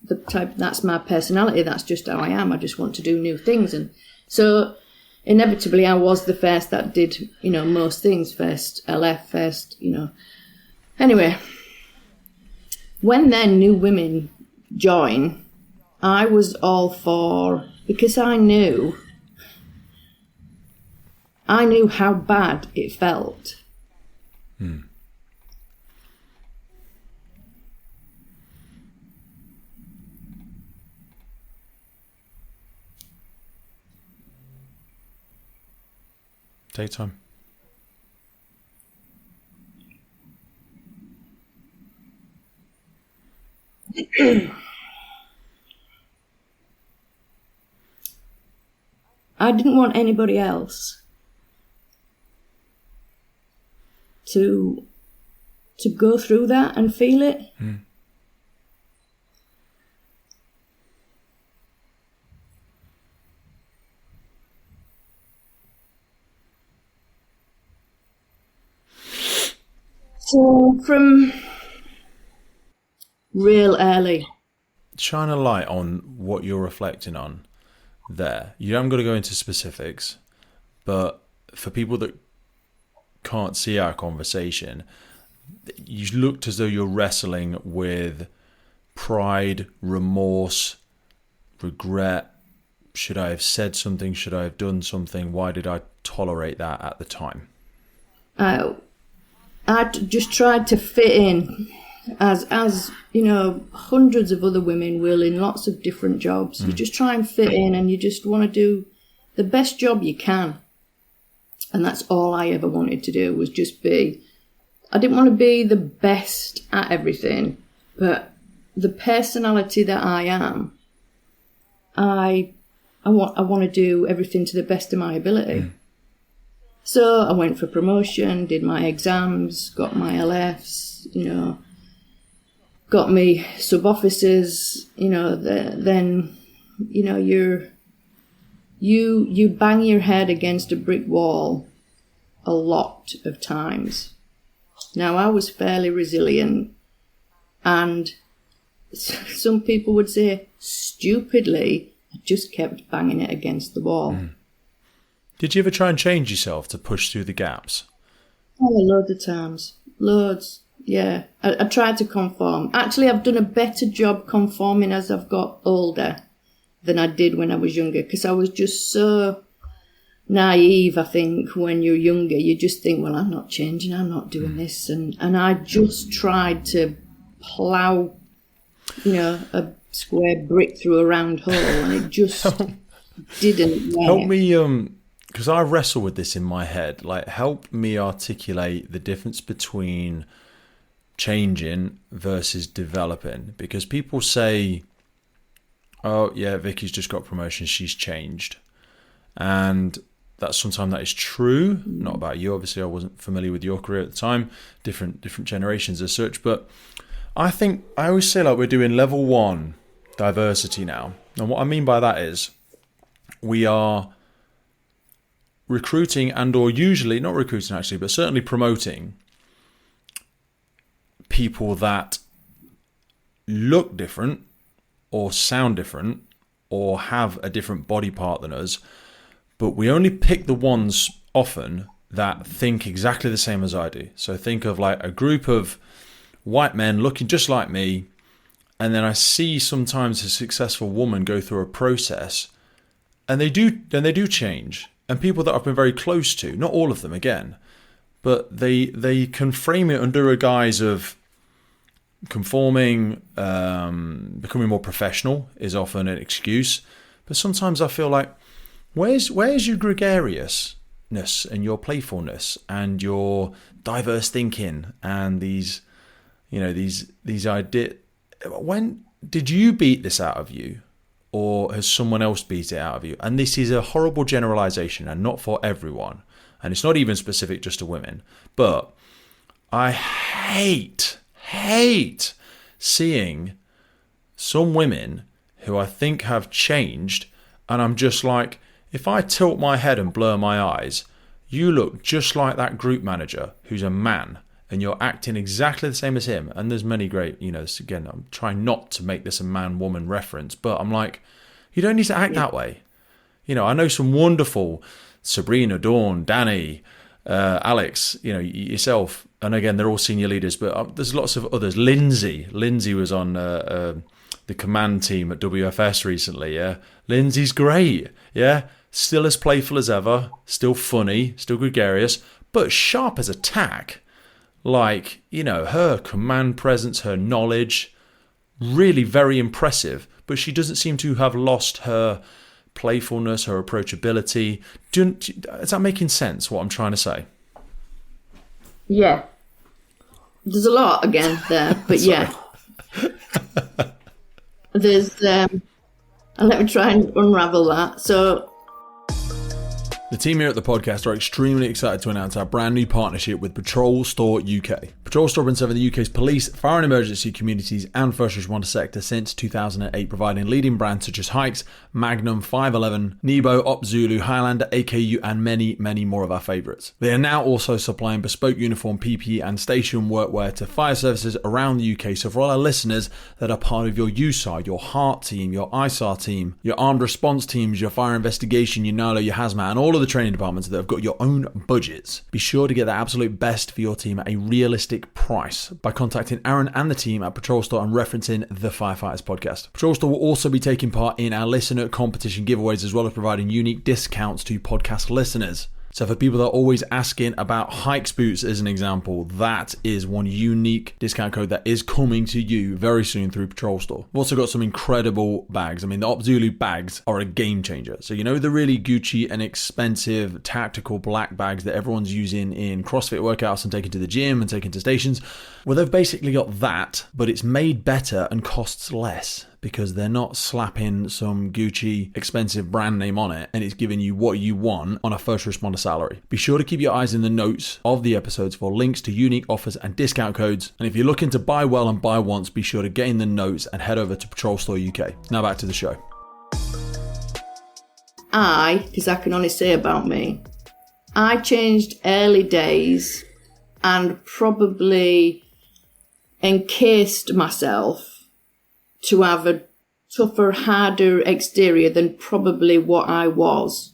my personality. That's just how I am. I just want to do new things. And so inevitably I was the first that did, most things first, LF first, Anyway, when then new women join, I was all for, because I knew how bad it felt. Take time. I didn't want anybody else to go through that and feel it. So from real early, shine a light on what you're reflecting on there. You haven't got to go into specifics, but for people that can't see our conversation, you looked as though you're wrestling with pride, remorse, regret. Should I have said something? Should I have done something? Why did I tolerate that at the time? I just tried to fit in, as hundreds of other women will in lots of different jobs. You just try and fit in, and you just want to do the best job you can. And that's all I ever wanted to do, was just be. I didn't want to be the best at everything, but the personality that I am, I want to do everything to the best of my ability. So I went for promotion, did my exams, got my LFs, got got me sub-officers, then, you bang your head against a brick wall a lot of times. Now, I was fairly resilient, and some people would say stupidly, I just kept banging it against the wall. Did you ever try and change yourself to push through the gaps? Oh, loads of times. Loads. Yeah. I tried to conform. Actually, I've done a better job conforming as I've got older than I did when I was younger, because I was just so naive. I think when you're younger, you just think, well, I'm not changing, I'm not doing this. And I just tried to plough, a square brick through a round hole, and it just didn't work. Help me, because I wrestle with this in my head. Like, help me articulate the difference between changing versus developing. Because people say, oh yeah, Vicky's just got promotion, she's changed. And sometimes that is true. Not about you, obviously. I wasn't familiar with your career at the time. Different generations as such. But I think I always say, like, we're doing level 1 diversity now. And what I mean by that is we are recruiting and or usually, not recruiting actually, but certainly promoting people that look different or sound different or have a different body part than us. But we only pick the ones often that think exactly the same as I do. So think of like a group of white men looking just like me, and then I see sometimes a successful woman go through a process, and they do change. And people that I've been very close to, not all of them again, but they can frame it under a guise of conforming, becoming more professional is often an excuse. But sometimes I feel like, where's your gregariousness and your playfulness and your diverse thinking and these ideas? When did you beat this out of you, or has someone else beat it out of you? And this is a horrible generalization and not for everyone. And it's not even specific just to women. But I hate seeing some women who I think have changed, and I'm just like, if I tilt my head and blur my eyes, you look just like that group manager who's a man, and you're acting exactly the same as him. And there's many great, again, I'm trying not to make this a man-woman reference, but I'm like, you don't need to act that way. I know some wonderful Sabrina, Dawn, Danny, Alex, yourself, and again, they're all senior leaders, but there's lots of others. Lindsay was on the command team at WFS recently, yeah? Lindsay's great, yeah? Still as playful as ever, still funny, still gregarious, but sharp as a tack. Like, her command presence, her knowledge, really very impressive, but she doesn't seem to have lost her playfulness, her approachability. Is that making sense, what I'm trying to say? Yeah. There's a lot again there, but yeah. There's, and let me try and unravel that. So, the team here at the podcast are extremely excited to announce our brand new partnership with Patrol Store UK. Patrol Store has been serving the UK's police, fire and emergency communities and first responder sector since 2008, providing leading brands such as Hikes, Magnum, 511, Nebo, Op Zulu, Highlander, AKU and many, many more of our favourites. They are now also supplying bespoke uniform, PPE and station workwear to fire services around the UK. So for all our listeners that are part of your USAR, your HEART team, your ISAR team, your armed response teams, your fire investigation, your NALO, your hazmat and all of the training departments that have got your own budgets, be sure to get the absolute best for your team at a realistic price by contacting Aaron and the team at Patrol Store and referencing the Firefighters podcast. Patrol Store will also be taking part in our listener competition giveaways, as well as providing unique discounts to podcast listeners. So for people that are always asking about Hikes boots as an example, that is one unique discount code that is coming to you very soon through Patrol Store. We've also got some incredible bags. I mean, the Op Zulu bags are a game changer. So the really Gucci and expensive tactical black bags that everyone's using in CrossFit workouts and taking to the gym and taking to stations? Well, they've basically got that, but it's made better and costs less, because they're not slapping some Gucci expensive brand name on it and it's giving you what you want on a first responder salary. Be sure to keep your eyes in the notes of the episodes for links to unique offers and discount codes. And if you're looking to buy well and buy once, be sure to get in the notes and head over to Patrol Store UK. Now back to the show. Because I can only say about me, I changed early days and probably encased myself to have a tougher, harder exterior than probably what I was.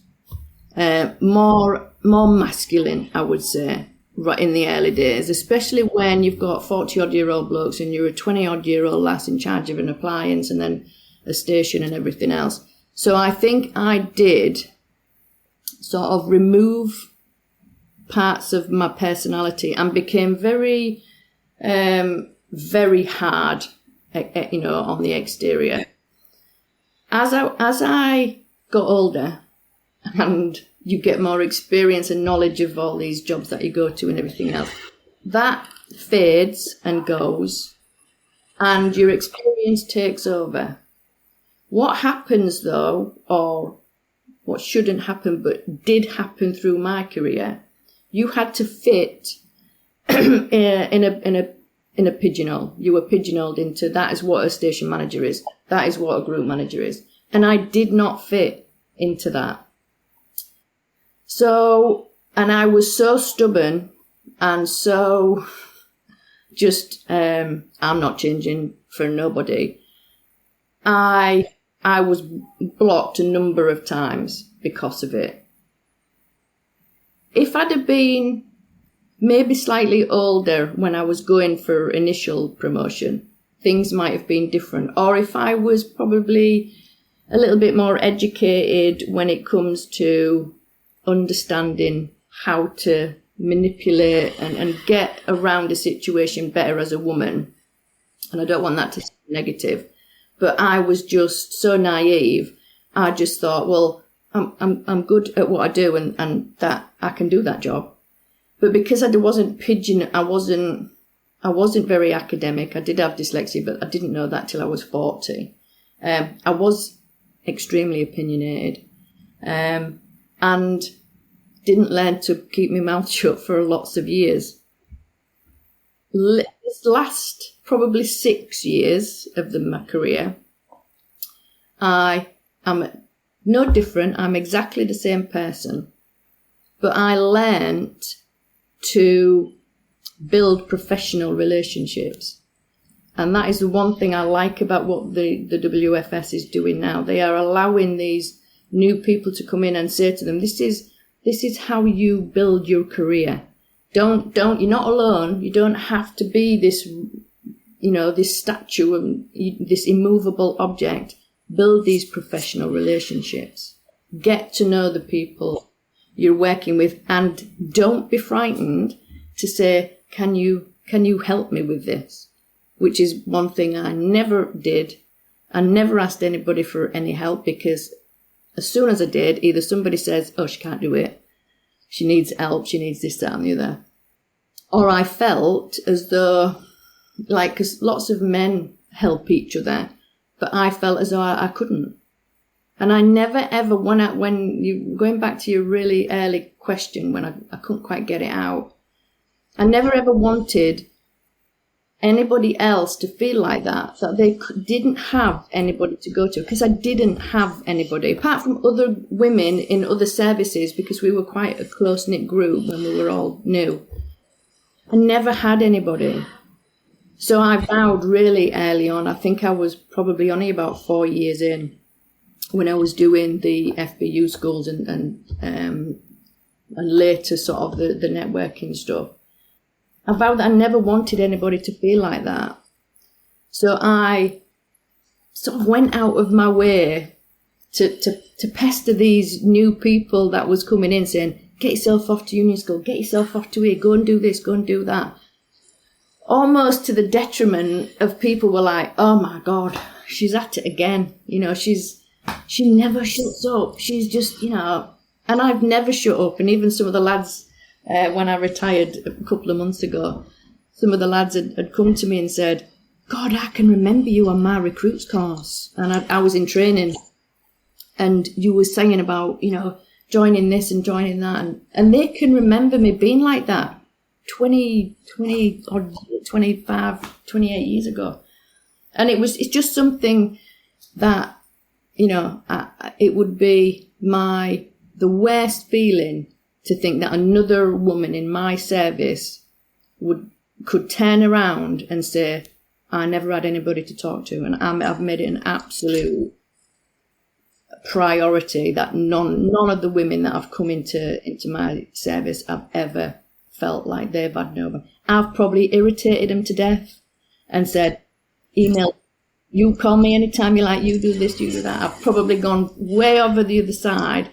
More masculine, I would say, right in the early days, especially when you've got 40-odd-year-old blokes and you're a 20-odd-year-old lass in charge of an appliance and then a station and everything else. So I think I did sort of remove parts of my personality and became very, very hard, on the exterior. As I got older and you get more experience and knowledge of all these jobs that you go to and everything else, that fades and goes and your experience takes over. What happens though, or what shouldn't happen but did happen through my career, you had to fit in a pigeonhole. You were pigeonholed into that is what a station manager is. That is what a group manager is. And I did not fit into that. So, and I was so stubborn and so just, I'm not changing for nobody. I was blocked a number of times because of it. If I'd have been maybe slightly older when I was going for initial promotion, things might have been different. Or if I was probably a little bit more educated when it comes to understanding how to manipulate and get around a situation better as a woman. And I don't want that to sound negative, but I was just so naive. I just thought, well, I'm good at what I do and that I can do that job. But because I wasn't I wasn't very academic. I did have dyslexia, but I didn't know that till I was 40. I was extremely opinionated, and didn't learn to keep my mouth shut for lots of years. This last probably 6 years of my career, I am no different. I'm exactly the same person, but I learned to build professional relationships. And that is the one thing I like about what the WFS is doing now. They are allowing these new people to come in and say to them, this is how you build your career. Don't, you're not alone. You don't have to be this, this statue and this immovable object. Build these professional relationships. Get to know the people you're working with and don't be frightened to say, can you help me with this? Which is one thing I never did. I never asked anybody for any help because as soon as I did, either somebody says, oh, she can't do it. She needs help. She needs this, that and the other. Or I felt as though, because lots of men help each other, but I felt as though I couldn't. And I never ever, when you going back to your really early question, when I couldn't quite get it out, I never ever wanted anybody else to feel like that they didn't have anybody to go to, because I didn't have anybody, apart from other women in other services, because we were quite a close-knit group when we were all new. I never had anybody. So I vowed really early on, I think I was probably only about 4 years in, when I was doing the FBU schools and later sort of the networking stuff. I vowed that I never wanted anybody to feel like that. So I sort of went out of my way to pester these new people that was coming in saying, get yourself off to union school, get yourself off to here, go and do this, go and do that. Almost to the detriment of people were like, oh my God, she's at it again. She never shuts up. She's just, and I've never shut up. And even some of the lads, when I retired a couple of months ago, some of the lads had come to me and said, God, I can remember you on my recruits course. And I was in training, and you were saying about, joining this and joining that. And they can remember me being like that 20 or 25, 28 years ago. And it's just something that, it would be the worst feeling to think that another woman in my service could turn around and say, I never had anybody to talk to, and I've made it an absolute priority that none of the women that have come into my service have ever felt like they've had no. I've probably irritated them to death and said, email, you call me anytime you like, you do this, you do that. I've probably gone way over the other side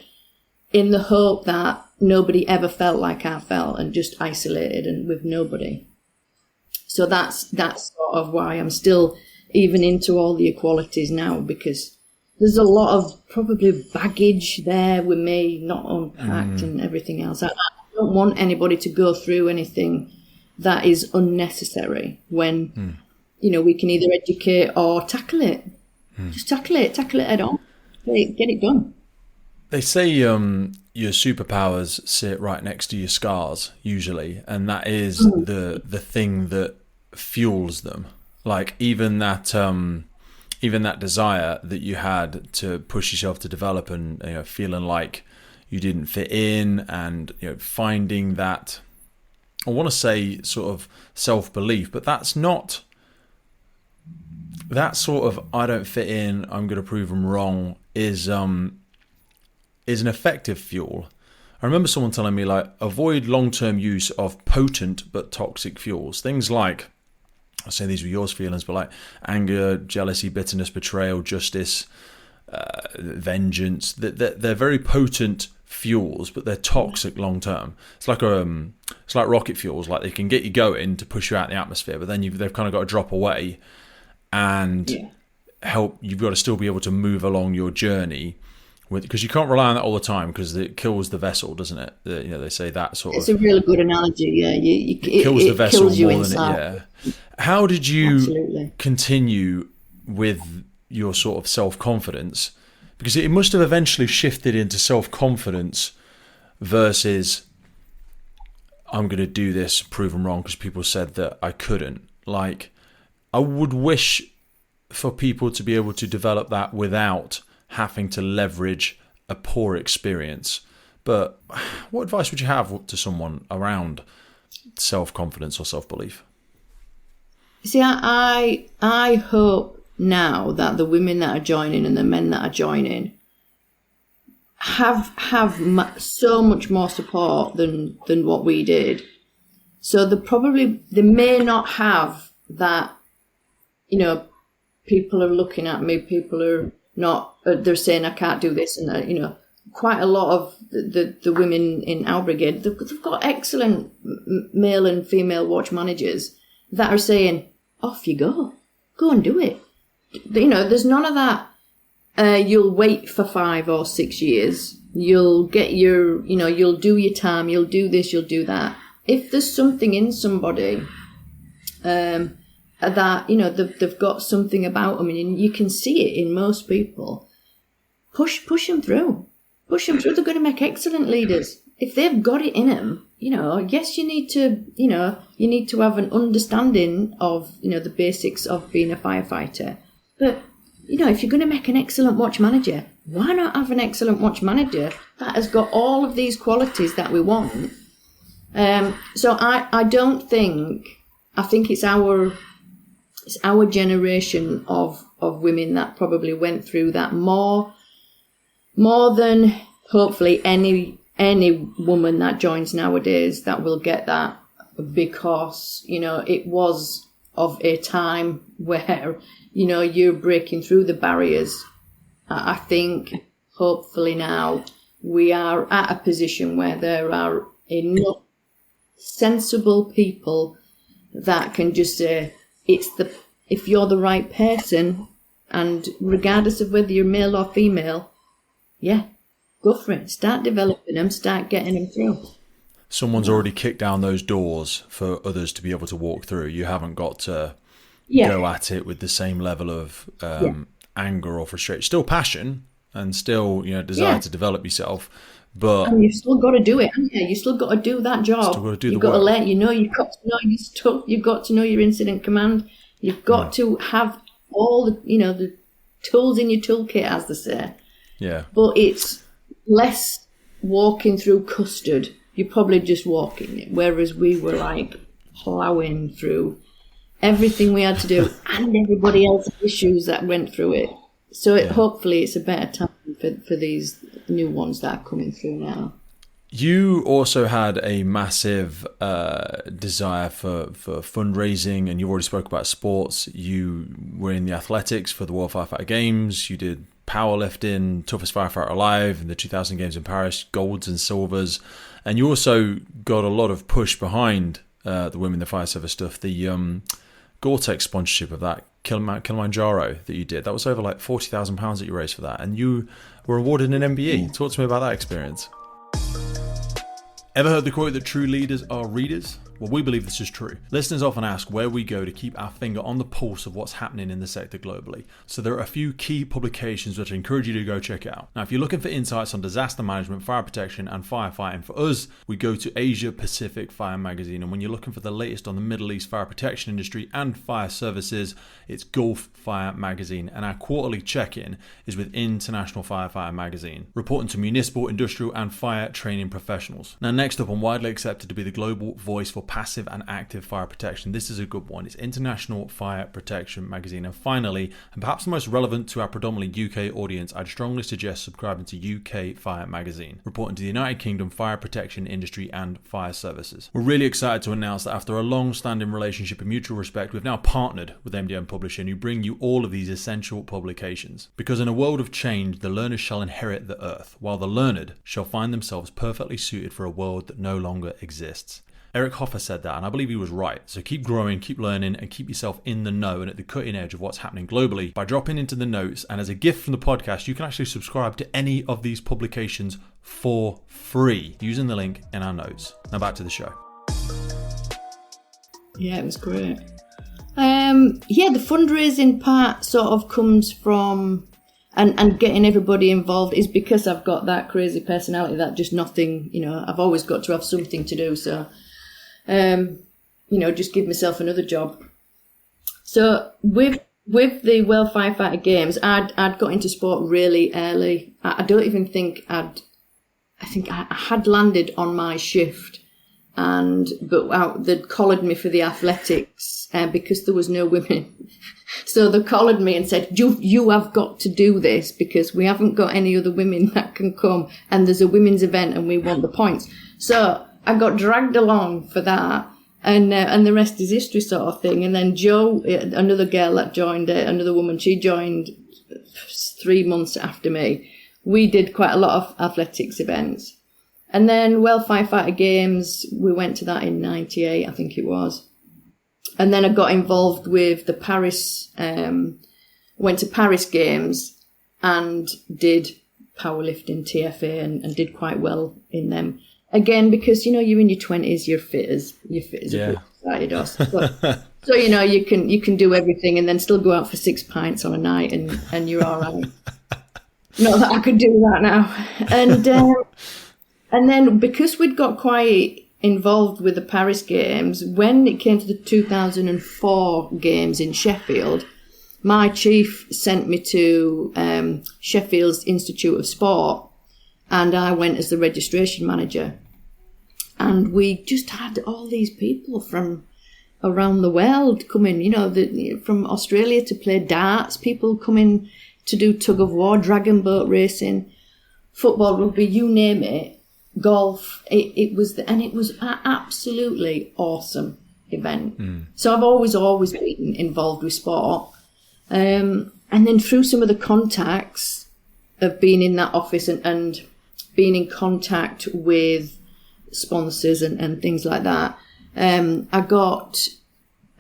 in the hope that nobody ever felt like I felt, and just isolated and with nobody. So that's sort of why I'm still even into all the equalities now, because there's a lot of probably baggage there with me not unpacked and everything else. I don't want anybody to go through anything that is unnecessary when, we can either educate or tackle it. Just tackle it head on, get it done. They say your superpowers sit right next to your scars usually, and that is the thing that fuels them. Like even that desire that you had to push yourself to develop, and feeling like you didn't fit in, and finding that, I want to say sort of self-belief, but that's not that sort of I don't fit in, I'm going to prove them wrong is an effective fuel. I remember someone telling me, like, avoid long-term use of potent but toxic fuels. Things like, I say these were yours feelings, but like anger, jealousy, bitterness, betrayal, justice, vengeance. They're very potent fuels, but they're toxic long-term. It's like rocket fuels. Like, they can get you going to push you out in the atmosphere, but then they've kind of got to drop away and help. You've got to still be able to move along your journey. Because you can't rely on that all the time, because it kills the vessel, doesn't it? They say that sort of. It's a really good analogy. Yeah, it kills the vessel kills you more inside. than it. Yeah. How did you Absolutely. continue with your sort of self-confidence? Because it must have eventually shifted into self-confidence versus, I'm going to do this, prove them wrong because people said that I couldn't. Like, I would wish for people to be able to develop that without having to leverage a poor experience. But what advice would you have to someone around self-confidence or self-belief? See, I hope now that the women that are joining and the men that are joining have so much more support than what we did. So they may not have that, people are looking at me, people are not, they're saying I can't do this, and quite a lot of the women in our brigade, they've got excellent male and female watch managers that are saying, off you go and do it. There's none of that. You'll wait for 5 or 6 years. You'll get you'll do your time. You'll do this. You'll do that. If there's something in somebody, that they've got something about them, and you can see it in most people. Push them through. They're going to make excellent leaders if they've got it in them. Yes, you need to have an understanding of the basics of being a firefighter. But if you're going to make an excellent watch manager, why not have an excellent watch manager that has got all of these qualities that we want? So I don't think. I think it's our generation of women that probably went through that more than hopefully any woman that joins nowadays that will get that, because it was of a time where you're breaking through the barriers. I think hopefully now we are at a position where there are enough sensible people that can just say, if you're the right person, and regardless of whether you're male or female, go for it. Start developing them, start getting them through. Someone's already kicked down those doors for others to be able to walk through. You haven't got to go at it with the same level of anger or frustration. Still passion and still, desire to develop yourself. But and you've still got to do it, haven't you? You've still got to do that job. Still got to do you've the got work. to let you've got to know your stuff. You've got to know your incident command. You've got to have all the tools in your toolkit, as they say. Yeah. But it's less walking through custard. You're probably just walking it. Whereas we were like ploughing through everything we had to do and everybody else's issues that went through it. So hopefully it's a better time for these new ones that are coming through now. You also had a massive desire for fundraising, and you already spoke about sports. You were in the athletics for the World Firefighter Games. You did powerlifting, toughest firefighter alive in the 2000 Games in Paris, golds and silvers. And you also got a lot of push behind the Women in the Fire Service stuff, the Gore-Tex sponsorship of that Kilimanjaro that you did. That was over like £40,000 that you raised for that. And you were awarded an MBE. Talk to me about that experience. Ever heard the quote that true leaders are readers? Well, we believe this is true. Listeners often ask where we go to keep our finger on the pulse of what's happening in the sector globally. So there are a few key publications which I encourage you to go check out. Now, if you're looking for insights on disaster management, fire protection and firefighting, for us, we go to Asia Pacific Fire Magazine. And when you're looking for the latest on the Middle East fire protection industry and fire services, it's Gulf Fire Magazine. And our quarterly check-in is with International Firefighter Magazine, reporting to municipal, industrial and fire training professionals. Now, next up, I'm widely accepted to be the global voice for passive and active fire protection. This is a good one. It's International Fire Protection Magazine. And finally, and perhaps the most relevant to our predominantly UK audience, I'd strongly suggest subscribing to UK Fire Magazine, reporting to the United Kingdom fire protection industry and fire services. We're really excited to announce that after a long-standing relationship and mutual respect, we've now partnered with MDM Publishing, who bring you all of these essential publications. Because in a world of change, the learners shall inherit the earth, while the learned shall find themselves perfectly suited for a world that no longer exists. Eric Hoffer said that, and I believe he was right. So keep growing, keep learning, and keep yourself in the know and at the cutting edge of what's happening globally by dropping into the notes. And as a gift from the podcast, you can actually subscribe to any of these publications for free using the link in our notes. Now back to the show. Yeah, it was great. The fundraising part sort of comes from and getting everybody involved is because I've got that crazy personality that just nothing, I've always got to have something to do. So, just give myself another job. So with the World Firefighter Games, I'd got into sport really early. I don't even think I had landed on my shift, but they'd collared me for the athletics because there was no women. So they collared me and said, you have got to do this because we haven't got any other women that can come, and there's a women's event and we want the points. So I got dragged along for that, and the rest is history sort of thing. And then Jo, another girl that joined, another woman, she joined 3 months after me. We did quite a lot of athletics events. And then World Firefighter Games, we went to that in 98, I think it was. And then I got involved with the Paris, went to Paris Games and did powerlifting, TFA, and did quite well in them. Again, because, you're in your 20s, you're fit as a excited us. So, you can do everything and then still go out for 6 pints on a night and you're all right. Not that I could do that now. And then because we'd got quite involved with the Paris Games, when it came to the 2004 Games in Sheffield, my chief sent me to Sheffield's Institute of Sport, and I went as the registration manager. And we just had all these people from around the world coming, from Australia to play darts, people coming to do tug of war, dragon boat racing, football, rugby, you name it. Golf, it was an absolutely awesome event. So I've always been involved with sport, and then through some of the contacts of being in that office and being in contact with sponsors and things like that, I got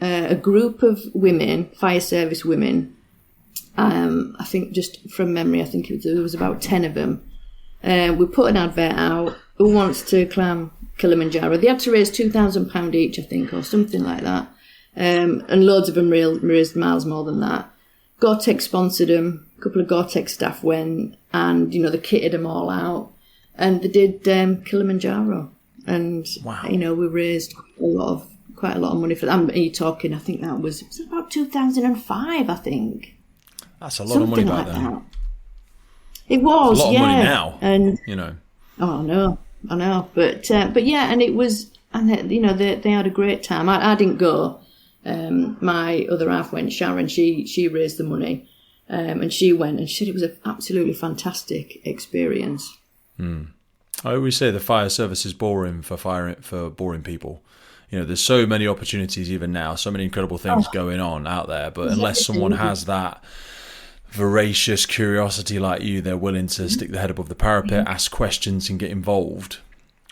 a group of women, fire service women. I think just from memory, there was about 10 of them. We put an advert out. Who wants to climb Kilimanjaro? They had to raise £2,000 each, I think, or something like that. And loads of them raised miles more than that. Gore-Tex sponsored them. A couple of Gore-Tex staff went, and they kitted them all out, and they did Kilimanjaro, and wow. We raised quite a lot of money for them. Are you talking? I think that was about 2005. I think that's a lot of money back then. That. It was a lot of money now, and Oh, I know, but yeah, and it was, and they had a great time. I didn't go. My other half went. Sharon, she raised the money. And she went, and she said it was an absolutely fantastic experience. I always say the fire service is boring for boring people. There's so many opportunities even now, so many incredible things going on out there. But unless someone has that voracious curiosity like you, they're willing to stick their head above the parapet, ask questions, and get involved.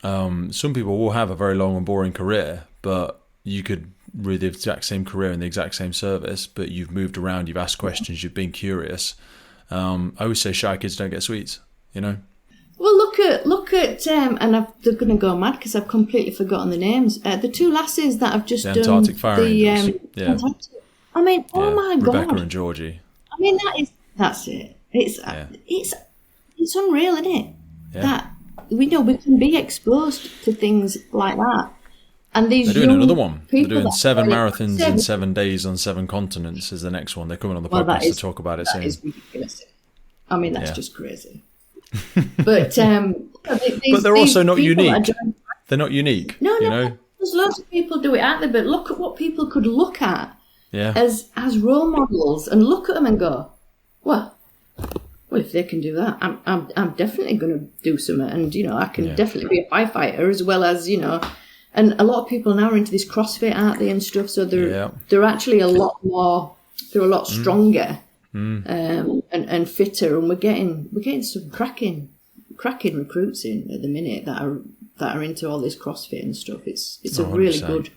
Some people will have a very long and boring career, but you could with the exact same career in the exact same service, but you've moved around, you've asked questions, you've been curious. I always say shy kids don't get sweets, Well, look at, and they're going to go mad because I've completely forgotten the names. The two lasses that have just done Antarctic Fire Angels. Antarctic. I mean, oh my God. Rebecca and Georgie. I mean, that's it. It's unreal, isn't it? Yeah. That we can be exposed to things like that. And they're doing another one. They're doing 7 really marathons in 7 days on 7 continents is the next one. They're coming on the podcast to talk about it soon. That is ridiculous. I mean, that's just crazy. But they're also not unique. They're not unique. No. There's loads of people do it out there, but look at what people could look at as role models, and look at them and go, well, if they can do that, I'm definitely going to do something, and I can definitely be a firefighter as well as And a lot of people now are into this CrossFit, aren't they, and stuff. So they're actually a lot more. They're a lot stronger and fitter. And we're getting some cracking recruits in at the minute that are into all this CrossFit and stuff. It's a really good.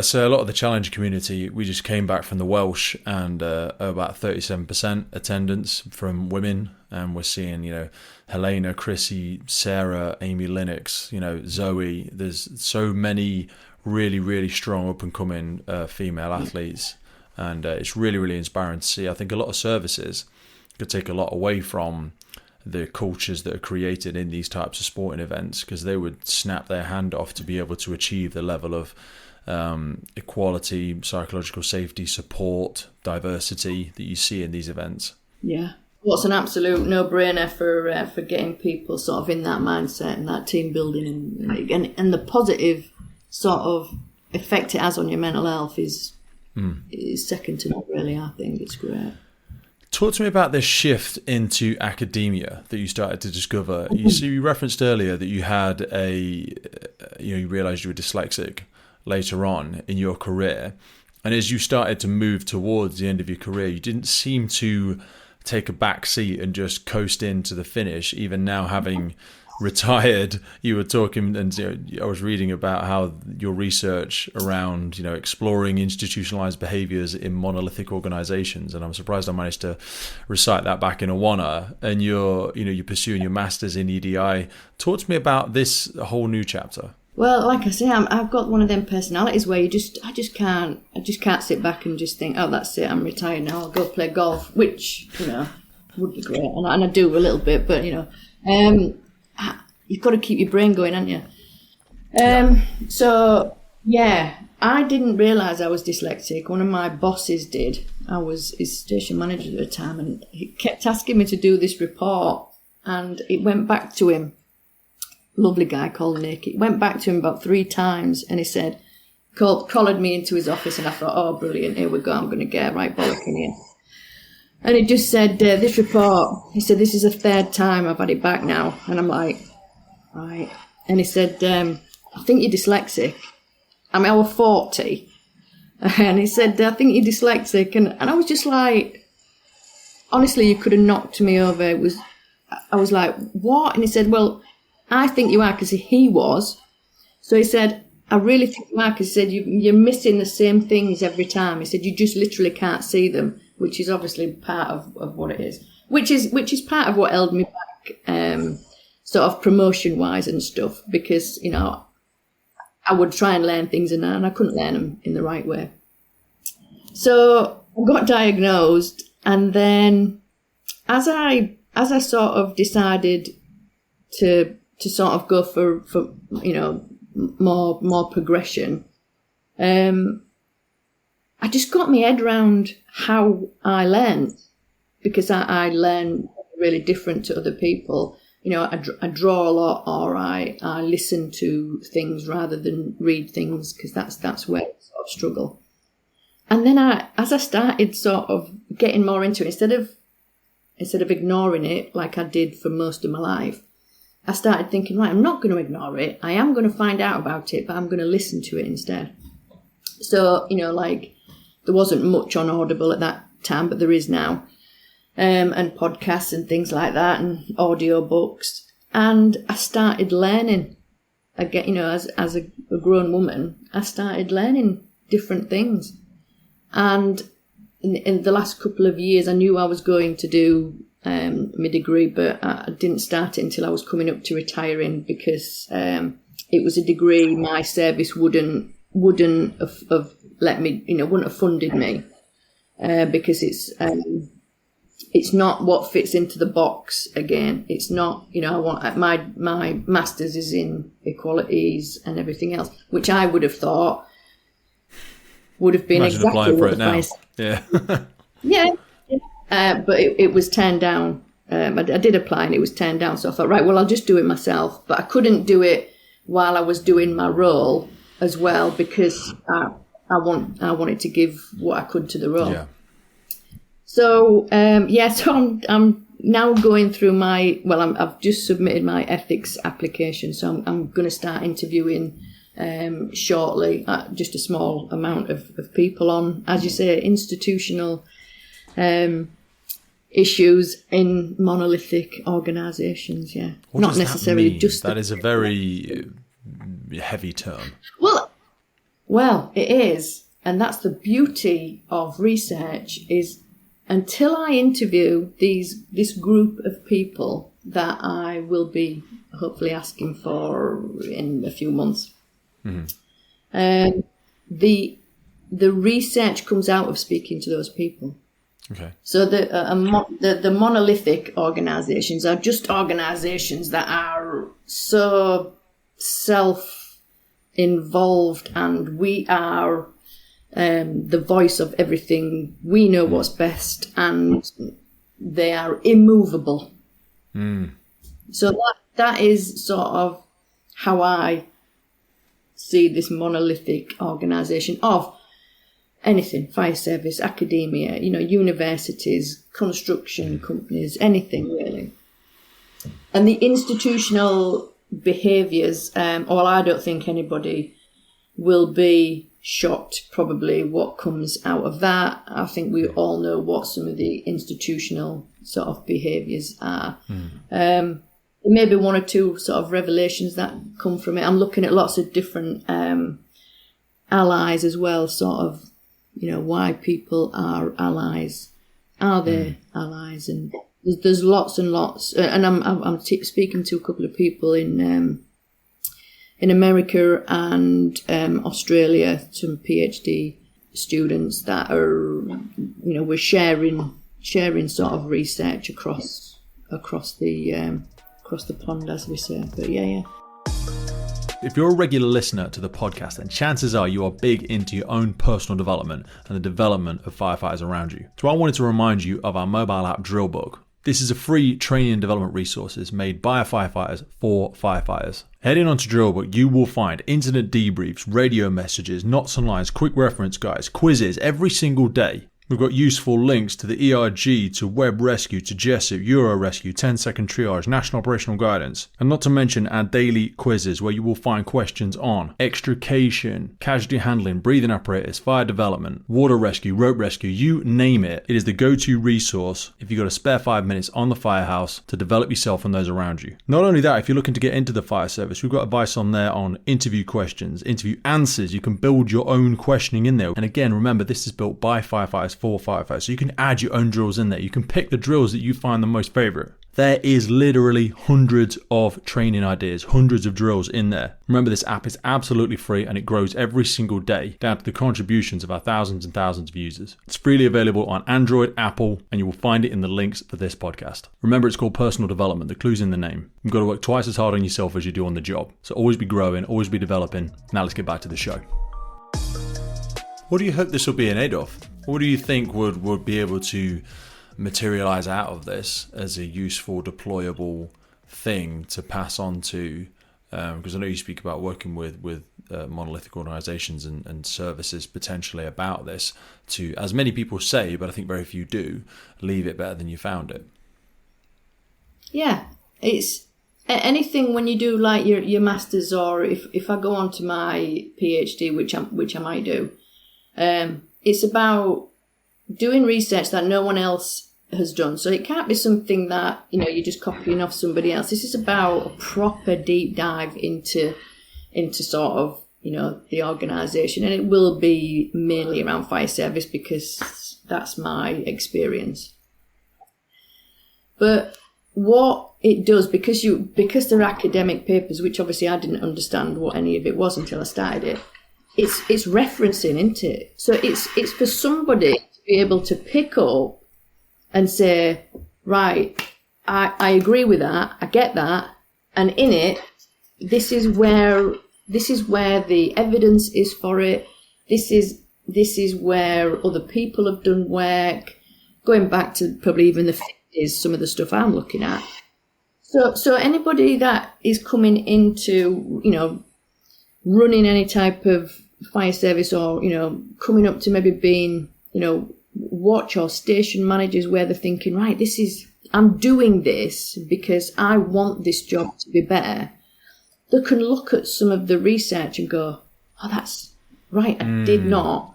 So a lot of the Challenger community, we just came back from the Welsh, and about 37% attendance from women, and we're seeing Helena, Chrissy, Sarah, Amy Lennox, Zoe. There's so many really, really strong up and coming female athletes, and it's really, really inspiring to see. I think a lot of services could take a lot away from the cultures that are created in these types of sporting events, because they would snap their hand off to be able to achieve the level of equality, psychological safety, support, diversity that you see in these events. Yeah. What's an absolute no-brainer for getting people sort of in that mindset and that team building and the positive sort of effect it has on your mental health is second to none, really. I think it's great. Talk to me about this shift into academia that you started to discover. You referenced earlier that you had you realised you were dyslexic later on in your career, and as you started to move towards the end of your career, you didn't seem to take a back seat and just coast into the finish. Even now, having retired, you were talking, and I was reading about how your research around exploring institutionalized behaviors in monolithic organizations, and I'm surprised I managed to recite that back in Awana. And you're pursuing your master's in EDI. Talk to me about this whole new chapter. Well, like I say, I've got one of them personalities where I just can't sit back and just think, oh, that's it, I'm retired now, I'll go play golf, which would be great, and I do a little bit, but you've got to keep your brain going, haven't you? So yeah, I didn't realise I was dyslexic. One of my bosses did. I was his station manager at the time, and he kept asking me to do this report, and it went back to him. Lovely guy called Nick. It went back to him about 3 times, and he said, collared me into his office, and I thought, oh, brilliant, here we go, I'm going to get a right bollock in here. And he just said, this report, he said, this is the 3rd time I've had it back now. And I'm like, right. And he said, I think you're dyslexic. I mean, I was 40. And he said, I think you're dyslexic. And I was just like, honestly, you could have knocked me over. I was like, what? And he said, well, I think you are, because he was. So he said, I really think you are, because he said, you're missing the same things every time. He said, you just literally can't see them, which is obviously part of what it is, which is part of what held me back, sort of promotion-wise and stuff, because, I would try and learn things and I couldn't learn them in the right way. So I got diagnosed, and then as I sort of decided to sort of go for more progression, I just got my head around how I learn, because I learn really different to other people. I draw a lot, or I listen to things rather than read things, because that's where I sort of struggle. And then as I started sort of getting more into it, instead of ignoring it like I did for most of my life, I started thinking, right, I'm not going to ignore it. I am going to find out about it, but I'm going to listen to it instead. So, there wasn't much on Audible at that time, but there is now. And podcasts and things like that, and audio books. And I started learning again, as a grown woman, I started learning different things. And in the last couple of years, I knew I was going to do my degree, but I didn't start it until I was coming up to retiring, because it was a degree my service wouldn't have let me, wouldn't have funded me, because it's not what fits into the box again. It's not, I want my master's is in equalities and everything else, which I would have thought would have been Imagine exactly for what it now. Yeah. Yeah. But it was turned down. I did apply and it was turned down. So I thought, right, well, I'll just do it myself. But I couldn't do it while I was doing my role as well, because I wanted to give what I could to the role. Yeah. So, so I'm now going through I've just submitted my ethics application. So I'm going to start interviewing shortly, just a small amount of people on, as you say, institutional issues in monolithic organisations. Yeah, what not does necessarily that mean? just that is a very heavy term. Well, it is, and that's the beauty of research, is until I interview this group of people that I will be hopefully asking for in a few months. Mm-hmm. The research comes out of speaking to those people. Okay. So the monolithic organisations are just organisations that are so self-involved, and we are the voice of everything. We know what's best, and they are immovable. Mm. So that is sort of how I see this monolithic organisation of anything: fire service, academia, universities, construction companies, anything really. And the institutional behaviours, I don't think anybody will be shocked probably what comes out of that. I think we all know what some of the institutional sort of behaviours are. There may be one or two sort of revelations that come from it. I'm looking at lots of different allies as well, sort of, why people are allies. Are they allies? And there's lots and lots. And I'm speaking to a couple of people in America and Australia, some PhD students that are, we're sharing sort of research across the pond, as we say. But yeah. If you're a regular listener to the podcast, then chances are you are big into your own personal development and the development of firefighters around you. So I wanted to remind you of our mobile app Drill Book. This is a free training and development resources made by firefighters for firefighters. Heading on to Drillbook, you will find incident debriefs, radio messages, notes and lines, quick reference guides, quizzes every single day. We've got useful links to the ERG, to Web Rescue, to Jessup, Euro Rescue, 10-second triage, National Operational Guidance, and not to mention our daily quizzes where you will find questions on extrication, casualty handling, breathing apparatus, fire development, water rescue, rope rescue, you name it. It is the go-to resource if you've got a spare 5 minutes on the firehouse to develop yourself and those around you. Not only that, if you're looking to get into the fire service, we've got advice on there on interview questions, interview answers. You can build your own questioning in there. And again, remember, this is built by firefighters for firefighters, so you can add your own drills in there. You can pick the drills that you find the most favorite. There is literally hundreds of training ideas, hundreds of drills in there. Remember, this app is absolutely free and it grows every single day down to the contributions of our thousands and thousands of users. It's freely available on Android, Apple, and you will find it in the links for this podcast. Remember, it's called personal development. The clue's in the name. You've got to work twice as hard on yourself as you do on the job. So always be growing, always be developing. Now let's get back to the show. What do you hope this will be an aid of? What do you think would be able to materialize out of this as a useful, deployable thing to pass on to, because I know you speak about working with monolithic organizations and services potentially about this, to, as many people say, but I think very few do, leave it better than you found it. Yeah, it's anything when you do like your masters, or if I go on to my PhD, which I might do, it's about doing research that no one else has done. So it can't be something that, you're just copying off somebody else. This is about a proper deep dive into sort of, the organisation. And it will be mainly around fire service because that's my experience. But what it does, because they're academic papers, which obviously I didn't understand what any of it was until I started it, it's referencing, isn't it? So it's for somebody to be able to pick up and say, right, I agree with that, I get that, and in it, this is where the evidence is for it. This is where other people have done work, going back to probably even the 50s, some of the stuff I'm looking at. So anybody that is coming into, running any type of fire service, or, coming up to maybe being, watch or station managers, where they're thinking, right, I'm doing this because I want this job to be better. They can look at some of the research and go, oh, that's right, I did not.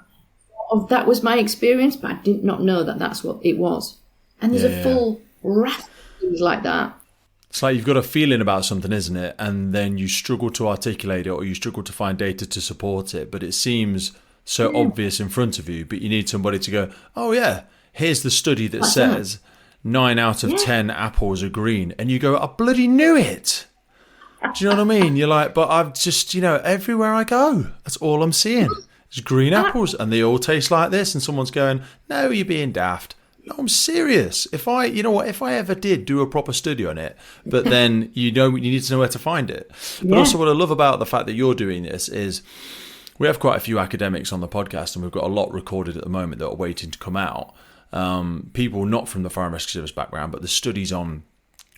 Oh, that was my experience, but I did not know that that's what it was. And there's a full raft of things like that. It's like you've got a feeling about something, isn't it? And then you struggle to articulate it, or you struggle to find data to support it, but it seems so obvious in front of you, but you need somebody to go, oh yeah, here's the study that says 9 out of 10 apples are green. And you go, I bloody knew it. Do you know what I mean? You're like, but I've just, everywhere I go, that's all I'm seeing. It's green apples and they all taste like this. And someone's going, no, you're being daft. No, I'm serious. If I ever did do a proper study on it, but then you need to know where to find it. But also what I love about the fact that you're doing this is, we have quite a few academics on the podcast, and we've got a lot recorded at the moment that are waiting to come out. People not from the fire and rescue service background, but the studies on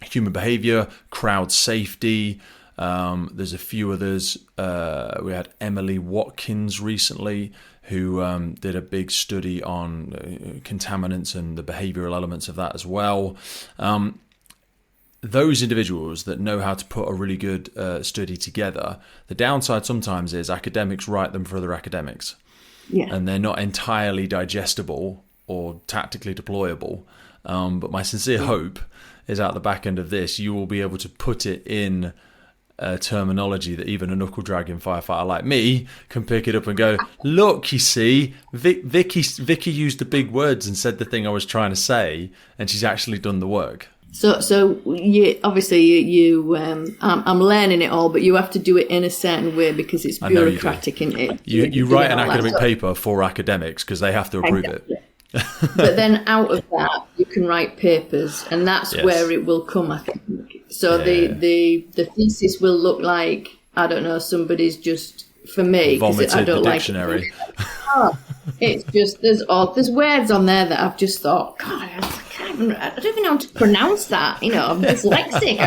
human behaviour, crowd safety. There's a few others. We had Emily Watkins recently, who did a big study on contaminants and the behavioural elements of that as well. Those individuals that know how to put a really good study together, the downside sometimes is academics write them for other academics. Yeah. And they're not entirely digestible or tactically deployable. But my sincere hope is at the back end of this, you will be able to put it in terminology that even a knuckle-dragging firefighter like me can pick it up and go, look, you see, Vicky used the big words and said the thing I was trying to say, and she's actually done the work. So you obviously I'm learning it all, but you have to do it in a certain way because it's bureaucratic, isn't it? You write an academic paper for academics because they have to approve it. But then out of that, you can write papers, and that's where it will come, I think. So the thesis will look like, I don't know, somebody's just, for me, vomited I don't the like dictionary. It's just, there's words on there that I've just thought, God, I don't even know how to pronounce that. I'm dyslexic.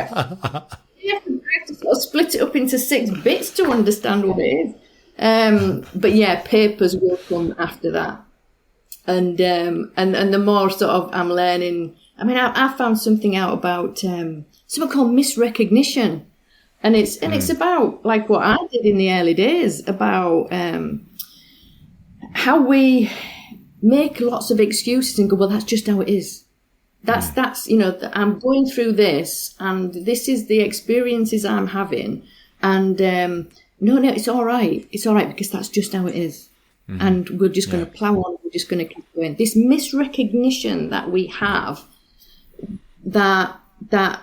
You have to sort of split it up into 6 bits to understand what it is. But yeah, papers will come after that. And the more sort of I'm learning, I found something out about something called misrecognition, and it's about like what I did in the early days, about how we make lots of excuses and go, well, that's just how it is. That's I'm going through this, and this is the experiences I'm having, and no, it's all right because that's just how it is. And we're just going to plow on. We're just going to keep going. This misrecognition that we have, that that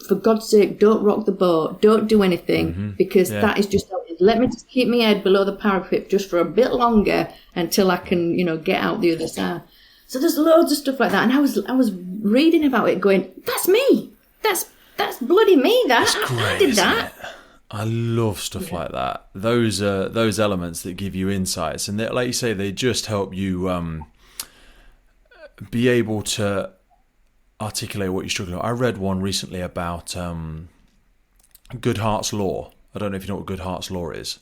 for God's sake, don't rock the boat, don't do anything, because that is just, let me just keep my head below the parapet just for a bit longer until I can, get out the other side. So there's loads of stuff like that, and I was reading about it, going, that's me, that's bloody me. I did that. I love stuff like that. Those elements that give you insights, and like you say, they just help you be able to articulate what you're struggling with. I read one recently about Goodhart's law. I don't know if you know what Goodhart's law is.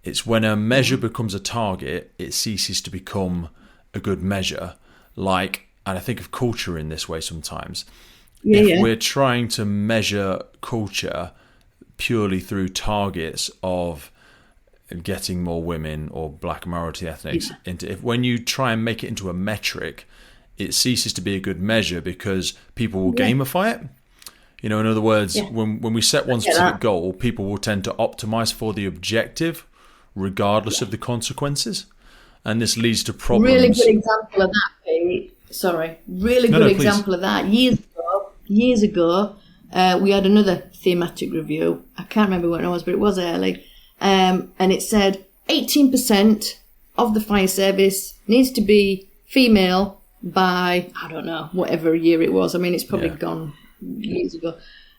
It's when a measure becomes a target, it ceases to become a good measure. And I think of culture in this way sometimes. If we're trying to measure culture purely through targets of getting more women or black minority ethnics, when you try and make it into a metric, it ceases to be a good measure because people will gamify it. In other words, when we set one specific goal, people will tend to optimize for the objective regardless of the consequences. And this leads to problems. Really good example of that, Pete. Sorry. Really good example of that. Years ago, we had another thematic review. I can't remember what it was, but it was early. And it said 18% of the fire service needs to be female by, I don't know, whatever year it was. I mean, it's probably gone years ago.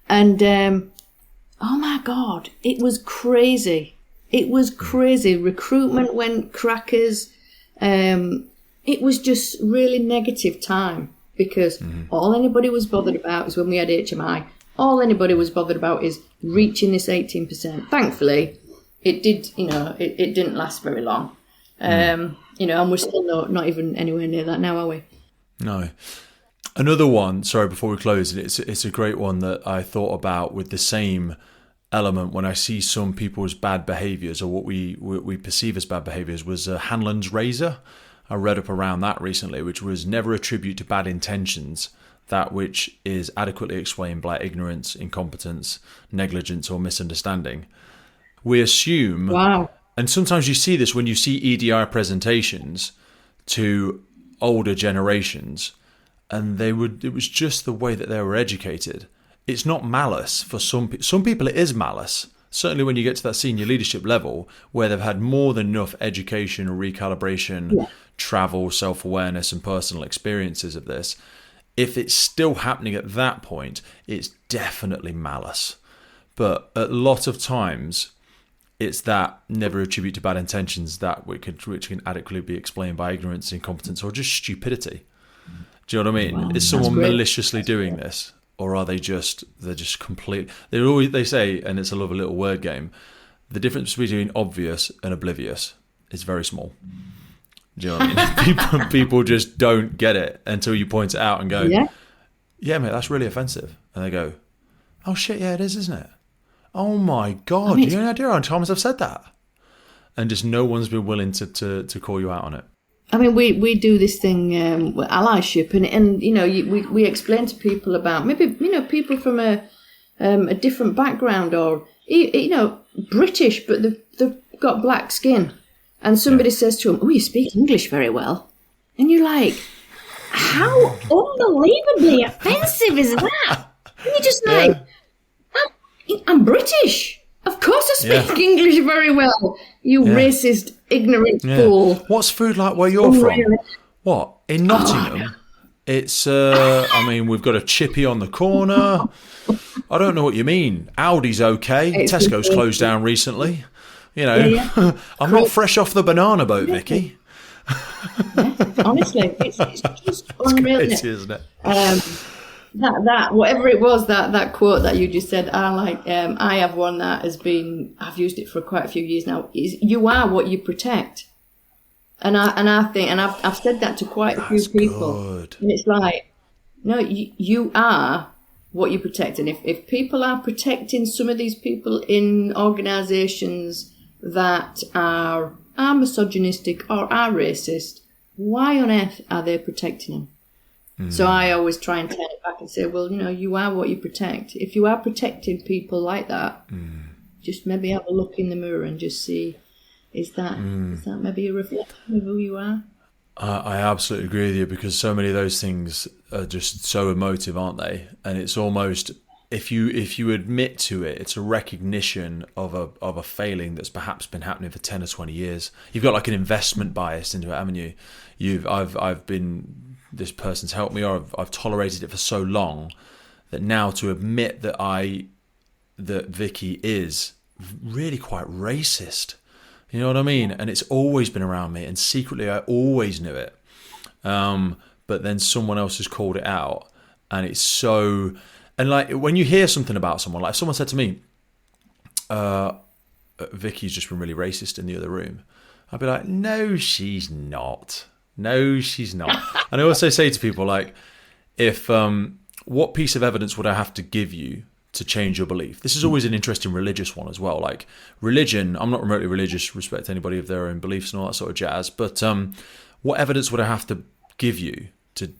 And, oh my God, it was crazy. It was crazy. Recruitment went crackers. It was just really negative time because all anybody was bothered about is when we had HMI, all anybody was bothered about is reaching this 18%. Thankfully, it did, it didn't last very long. And we're still not even anywhere near that now, are we? No. Another one, sorry, before we close, it's a great one that I thought about with the same element when I see some people's bad behaviours or what we perceive as bad behaviours was Hanlon's razor. I read up around that recently, which was never attribute to bad intentions that which is adequately explained by ignorance, incompetence, negligence or misunderstanding. We assume, and sometimes you see this when you see EDI presentations to older generations, and it was just the way that they were educated. It's not malice for some people. It is malice. Certainly when you get to that senior leadership level where they've had more than enough education, recalibration, travel, self-awareness and personal experiences of this. If it's still happening at that point, it's definitely malice. But a lot of times it's that never attribute to bad intentions that which can adequately be explained by ignorance, incompetence or just stupidity. Do you know what I mean? Is someone maliciously doing this? Or are they're just complete? They say, and it's a lovely little word game, the difference between obvious and oblivious is very small. Do you know what I mean? People just don't get it until you point it out and go, yeah, mate, that's really offensive. And they go, oh shit, yeah, it is, isn't it? Oh my God, do you have any idea how many times I've said that? And just no one's been willing to call you out on it. I mean, we do this thing, allyship, and we explain to people about maybe people from a different background or British, but they've got black skin, and somebody says to them, "Oh, you speak English very well," and you're like, "How unbelievably offensive is that?" And you're just like, "I'm British. Of course I speak English very well. You racist, ignorant fool." What's food like where you're from? What? In Nottingham? It's, we've got a chippy on the corner. I don't know what you mean. Aldi's okay. Tesco's closed down recently. I'm not fresh off the banana boat, Vicky. Honestly, it's just unreal, isn't it? That whatever it was, that quote that you just said, I have one that I've used it for quite a few years now, is you are what you protect. And I think, and I've said that to quite a few people. Good. And it's like, no, you are what you protect. And if people are protecting some of these people in organisations that are misogynistic or are racist, why on earth are they protecting them? So I always try and turn it back and say, well, you are what you protect. If you are protecting people like that, just maybe have a look in the mirror and just see, is that maybe a reflection of who you are? I absolutely agree with you, because so many of those things are just so emotive, aren't they? And it's almost, if you admit to it, it's a recognition of a failing that's perhaps been happening for 10 or 20 years. You've got like an investment bias into it, haven't you? I've been, this person's helped me, or I've tolerated it for so long that now to admit that Vicky is really quite racist. You know what I mean? And it's always been around me, and secretly I always knew it. But then someone else has called it out, and it's so... And like when you hear something about someone, like if someone said to me, Vicky's just been really racist in the other room, I'd be like, no, she's not. No, she's not. And I also say to people, like, if what piece of evidence would I have to give you to change your belief? This is always an interesting religious one as well. Like religion, I'm not remotely religious, respect anybody of their own beliefs and all that sort of jazz, but what evidence would I have to give you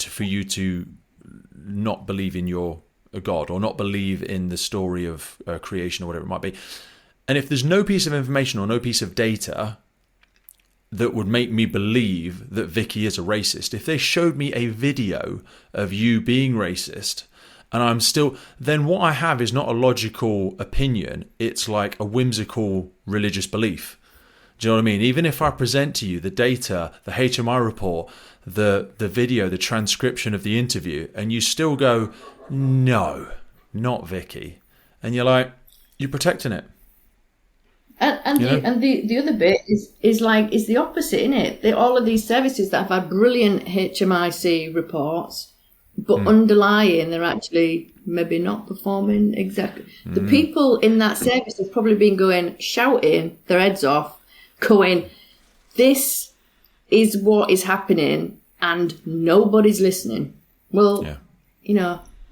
for you to not believe in your God, or not believe in the story of creation, or whatever it might be? And if there's no piece of information or no piece of data that would make me believe that Vicky is a racist, if they showed me a video of you being racist, and I'm still, then what I have is not a logical opinion. It's like a whimsical religious belief. Do you know what I mean? Even if I present to you the data, the HMI report, the video, the transcription of the interview, and you still go, no, not Vicky. And you're like, you're protecting it. And the other bit is the opposite, isn't it? All of these services that have had brilliant HMIC reports, but underlying they're actually maybe not performing exactly. The people in that service have probably been shouting their heads off, going, this is what is happening and nobody's listening. Well,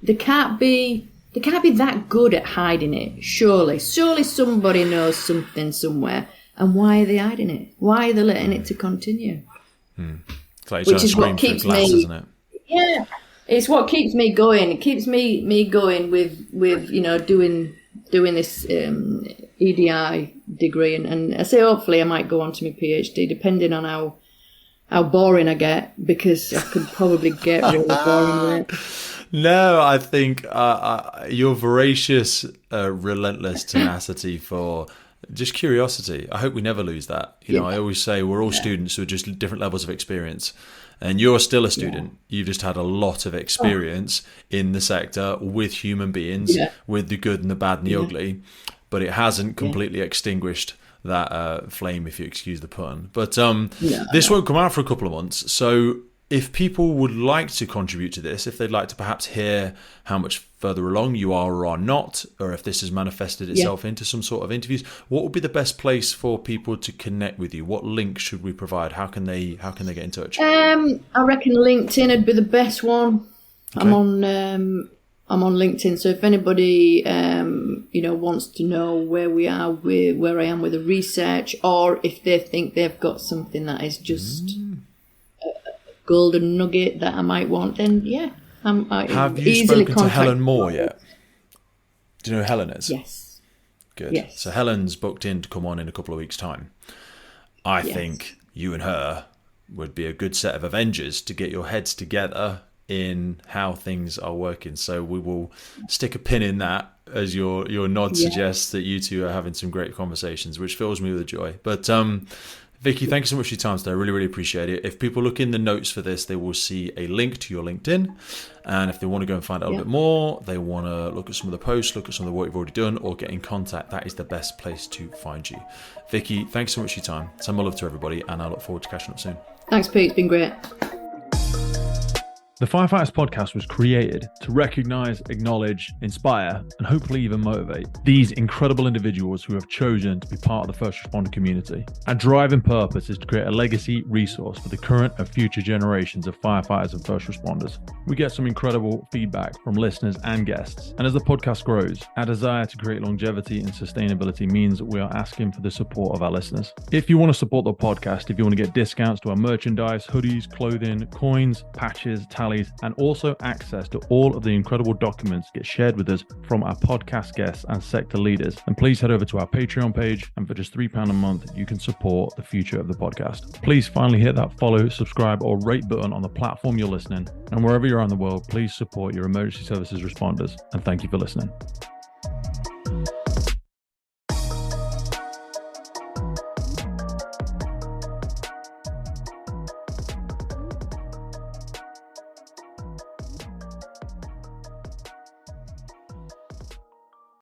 they can't be that good at hiding it, surely. Surely somebody knows something somewhere. And why are they hiding it? Why are they letting it to continue? It's like which is what keeps me, isn't it? Yeah. It's what keeps me going. It keeps me going with doing this EDI degree, and I say hopefully I might go on to my PhD, depending on how boring I get, because I could probably get really boring with it. No, I think your voracious, relentless tenacity for just curiosity. I hope we never lose that. You know, I always say we're all students with just different levels of experience. And you're still a student. You've just had a lot of experience in the sector with human beings, with the good and the bad and the ugly. But it hasn't completely extinguished that flame, if you excuse the pun. But this won't come out for a couple of months. So if people would like to contribute to this, if they'd like to perhaps hear how much further along you are or are not, or if this has manifested itself into some sort of interviews, what would be the best place for people to connect with you? What link should we provide? How can they get in touch? I reckon LinkedIn would be the best one. Okay. I'm on LinkedIn, so if anybody wants to know where we are, where I am with the research, or if they think they've got something that is just golden nugget that I might want, then have you spoken to Helen Moore yet? Do you know who Helen is? Yes. Good. Yes. So Helen's booked in to come on in a couple of weeks' time. I think you and her would be a good set of Avengers to get your heads together in how things are working. So we will stick a pin in that, as your nod suggests that you two are having some great conversations, which fills me with joy. But Vicky, thank you so much for your time today. I really, really appreciate it. If people look in the notes for this, they will see a link to your LinkedIn. And if they want to go and find out a little bit more, they want to look at some of the posts, look at some of the work you've already done, or get in contact, that is the best place to find you. Vicky, thanks so much for your time. Send my love to everybody, and I look forward to catching up soon. Thanks, Pete. It's been great. The Firefighters podcast was created to recognize, acknowledge, inspire, and hopefully even motivate these incredible individuals who have chosen to be part of the first responder community. Our driving purpose is to create a legacy resource for the current and future generations of firefighters and first responders. We get some incredible feedback from listeners and guests, and as the podcast grows, our desire to create longevity and sustainability means that we are asking for the support of our listeners. If you want to support the podcast, if you want to get discounts to our merchandise, hoodies, clothing, coins, patches, towels, tallies, and also access to all of the incredible documents get shared with us from our podcast guests and sector leaders. And please head over to our Patreon page, and for just £3 a month, you can support the future of the podcast. Please finally hit that follow, subscribe, or rate button on the platform you're listening. And wherever you're in the world, please support your emergency services responders. And thank you for listening.